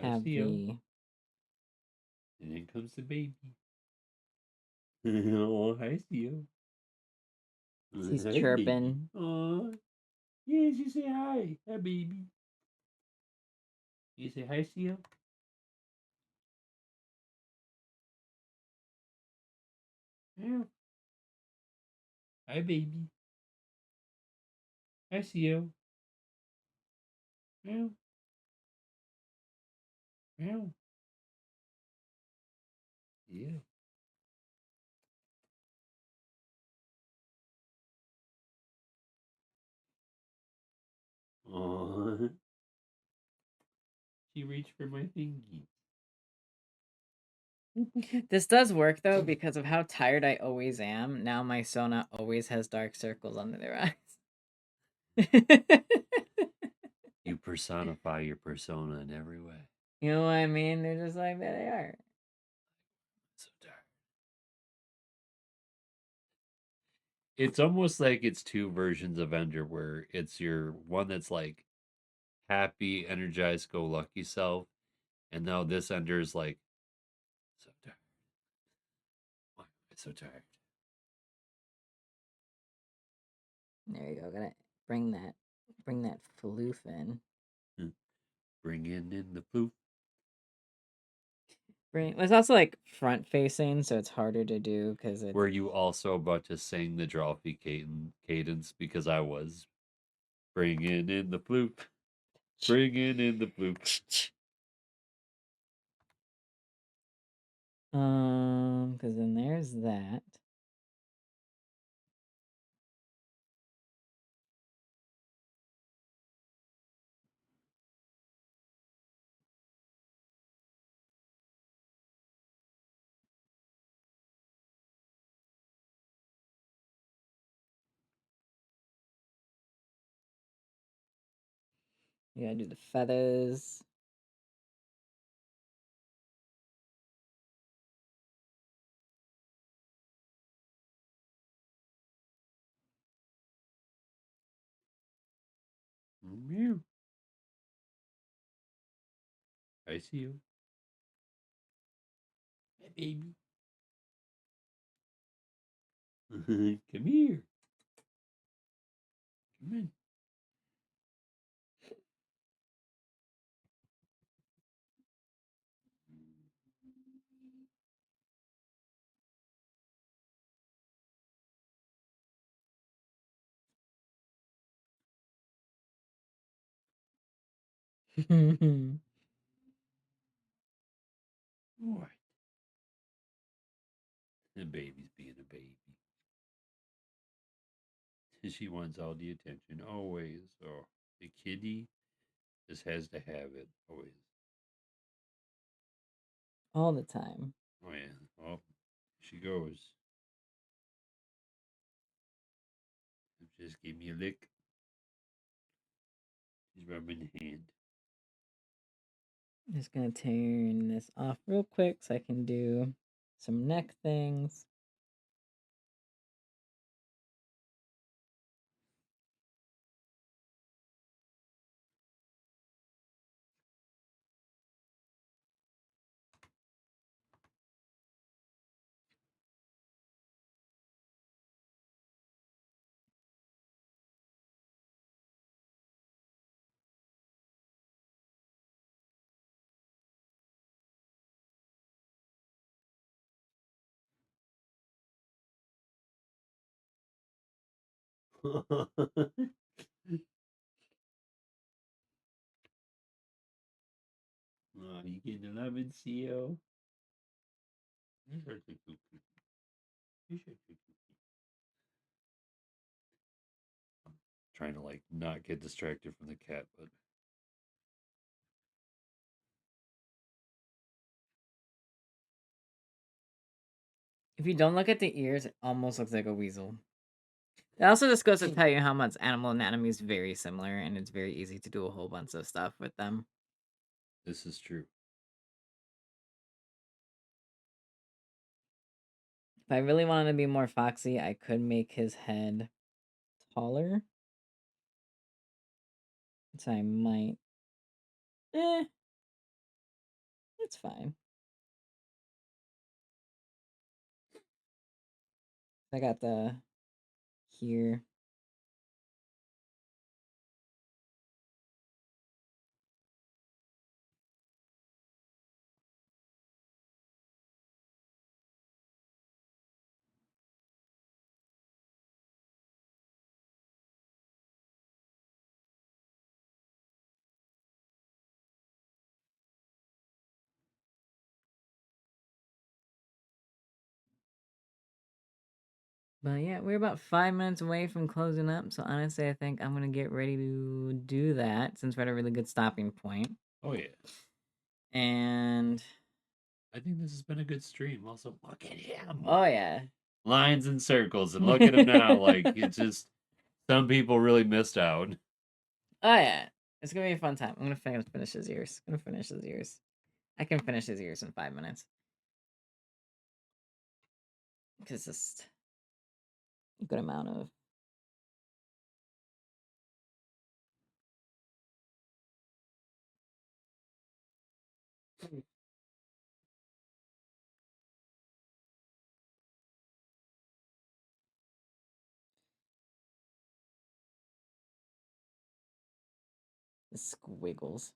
S2: I
S3: have
S2: see you.
S3: the
S2: And then comes the baby. Oh, I see you.
S3: he's
S2: Hi, baby.
S3: chirping.
S2: Oh, yes, you say hi. Hi, baby. You say hi, see you. Yeah. Hi, baby. I see you. Yeah. Yeah. Yeah. Oh, she reached for my thingy.
S3: This does work though because of how tired I always am. Now my Sona always has dark circles under their eyes.
S2: You personify your persona in every way.
S3: You know what I mean? They're just like, there they are.
S2: So tired. It's almost like it's two versions of Ender, where it's your one that's like happy, energized, go lucky self, and now this Ender is like so tired. Why am I so tired?
S3: There you go. Gotta bring that floof in.
S2: Bringing in the floof.
S3: Bring. It's also like front facing, so it's harder to do because it's.
S2: Were you also about to sing the Drawfee cadence? Because I was. Bringing in the floof. Bringing in the floof.
S3: Because then there's that. You gotta do the feathers.
S2: Meow. I see you. Hey, baby. Come here. Come
S3: Hmm.
S2: in. What? The baby's being a baby. She wants all the attention always. Oh, the kitty just has to have it always.
S3: All the time.
S2: Oh yeah. Oh, she goes. Just give me a lick. She's rubbing the hand.
S3: Just gonna turn this off real quick so I can do some neck things.
S2: Oh, you getting the loving, CO? You should be cookie. You should be cookie. I'm trying to like not get distracted from the cat, but
S3: If you don't look at the ears, it almost looks like a weasel. It also just goes to tell you how much animal anatomy is very similar, and it's very easy to do a whole bunch of stuff with them.
S2: This is true.
S3: If I really wanted to be more foxy, I could make his head taller. So I might. It's fine. I got the here. But yeah, we're about 5 minutes away from closing up. So honestly, I think I'm gonna get ready to do that since we're at a really good stopping point.
S2: Oh yeah.
S3: And
S2: I think this has been a good stream. Also, look at him.
S3: oh yeah,
S2: Lines and circles, and look at him now. Like it's just some people really missed out.
S3: oh yeah, it's gonna be a fun time. I'm gonna finish his ears. I can finish his ears in 5 minutes. Because just a good amount of. Squiggles.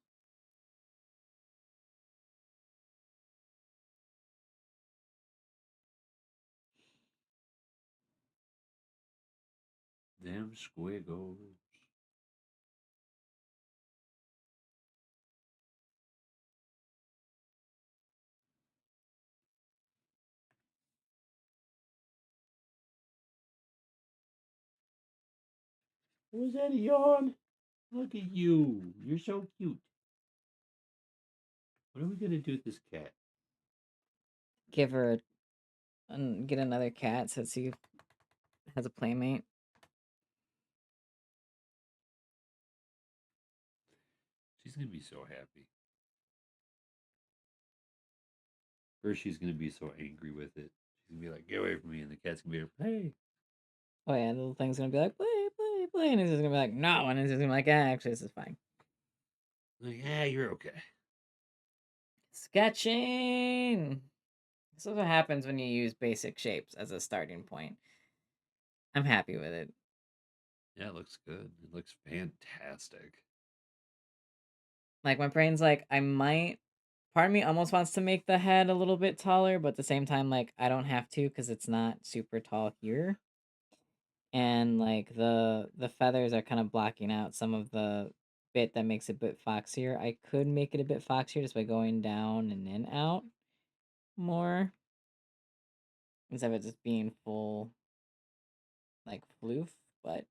S2: Them squiggles. Was that a yawn? Look at you. You're so cute. What are we gonna do with this cat?
S3: Give her get another cat so she has a playmate.
S2: She's gonna be so happy. Or she's gonna be so angry with it. She's gonna be like, "Get away from me!" And the cat's gonna be like, "Hey."
S3: Oh yeah, the little thing's gonna be like, play, play, play, and he's just gonna be like, no, and he's just gonna be like, actually, this is fine.
S2: Like, yeah, you're okay.
S3: Sketching. This is what happens when you use basic shapes as a starting point. I'm happy with it.
S2: Yeah, it looks good. It looks fantastic.
S3: Like my brain's like, I might. Part of me almost wants to make the head a little bit taller, but at the same time, like I don't have to because it's not super tall here. And like the feathers are kind of blocking out some of the bit that makes it a bit foxier. I could make it a bit foxier just by going down and then out more instead of it just being full like floof, but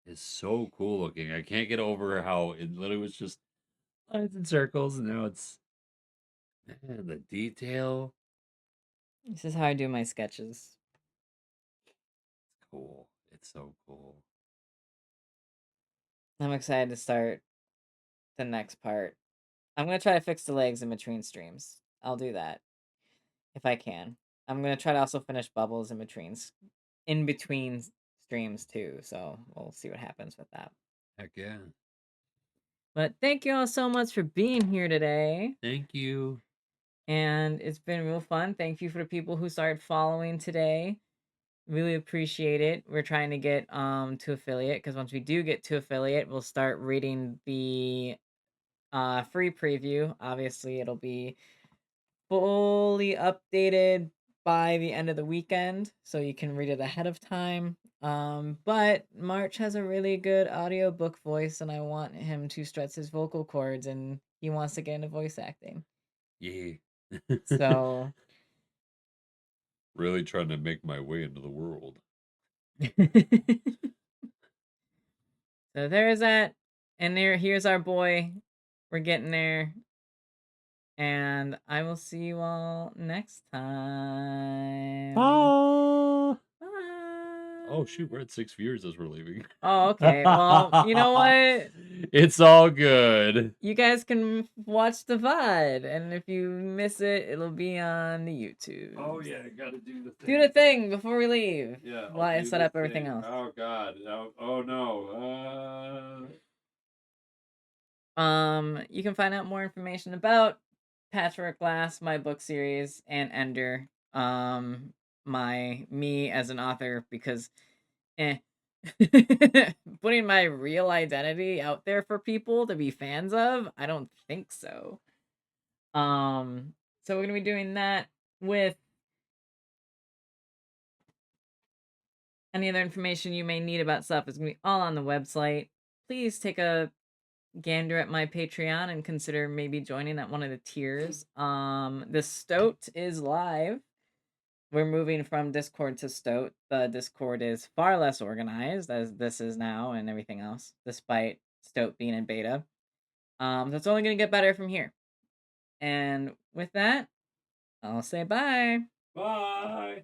S2: It's so cool looking. I can't get over how it literally was just lines and circles, and now it's man, the detail.
S3: This is how I do my sketches.
S2: It's cool. It's so cool.
S3: I'm excited to start the next part. I'm gonna try to fix the legs in between streams. I'll do that if I can. I'm gonna try to also finish bubbles in between streams too. So we'll see what happens with that.
S2: Heck yeah.
S3: But thank you all so much for being here today.
S2: Thank you.
S3: And it's been real fun. Thank you for the people who started following today. Really appreciate it. We're trying to get to affiliate because once we do get to affiliate, we'll start reading the free preview. Obviously, it'll be fully updated by the end of the weekend, so you can read it ahead of time. But March has a really good audiobook voice, and I want him to stretch his vocal cords, and he wants to get into voice acting.
S2: Yeah.
S3: So
S2: Really trying to make my way into the world.
S3: so there's that, and here's our boy. We're getting there.
S1: And I will see you all next time.
S2: Ah.
S1: Bye.
S2: Oh shoot, we're at 6 viewers as we're leaving.
S1: Oh, okay. Well, you know what?
S2: It's all good.
S1: You guys can watch the VOD, and if you miss it, it'll be on the YouTube.
S2: Oh yeah, gotta do the thing.
S1: Do the thing before we leave.
S2: Yeah.
S1: While I
S2: do
S1: set
S2: the
S1: up everything
S2: thing.
S1: else.
S2: Oh god. Oh no.
S1: You can find out more information about Patchwork Glass, my book series, and Ender. Me as an author, because putting my real identity out there for people to be fans of, I don't think so. So we're gonna be doing that. With any other information you may need about stuff is gonna be all on the website. Please take a gander at my Patreon and consider maybe joining at one of the tiers. The Stoat is live. We're moving from Discord to Stoat. The Discord is far less organized as this is now and everything else, despite Stoat being in beta. So it's only gonna get better from here. And with that, I'll say bye.
S2: Bye.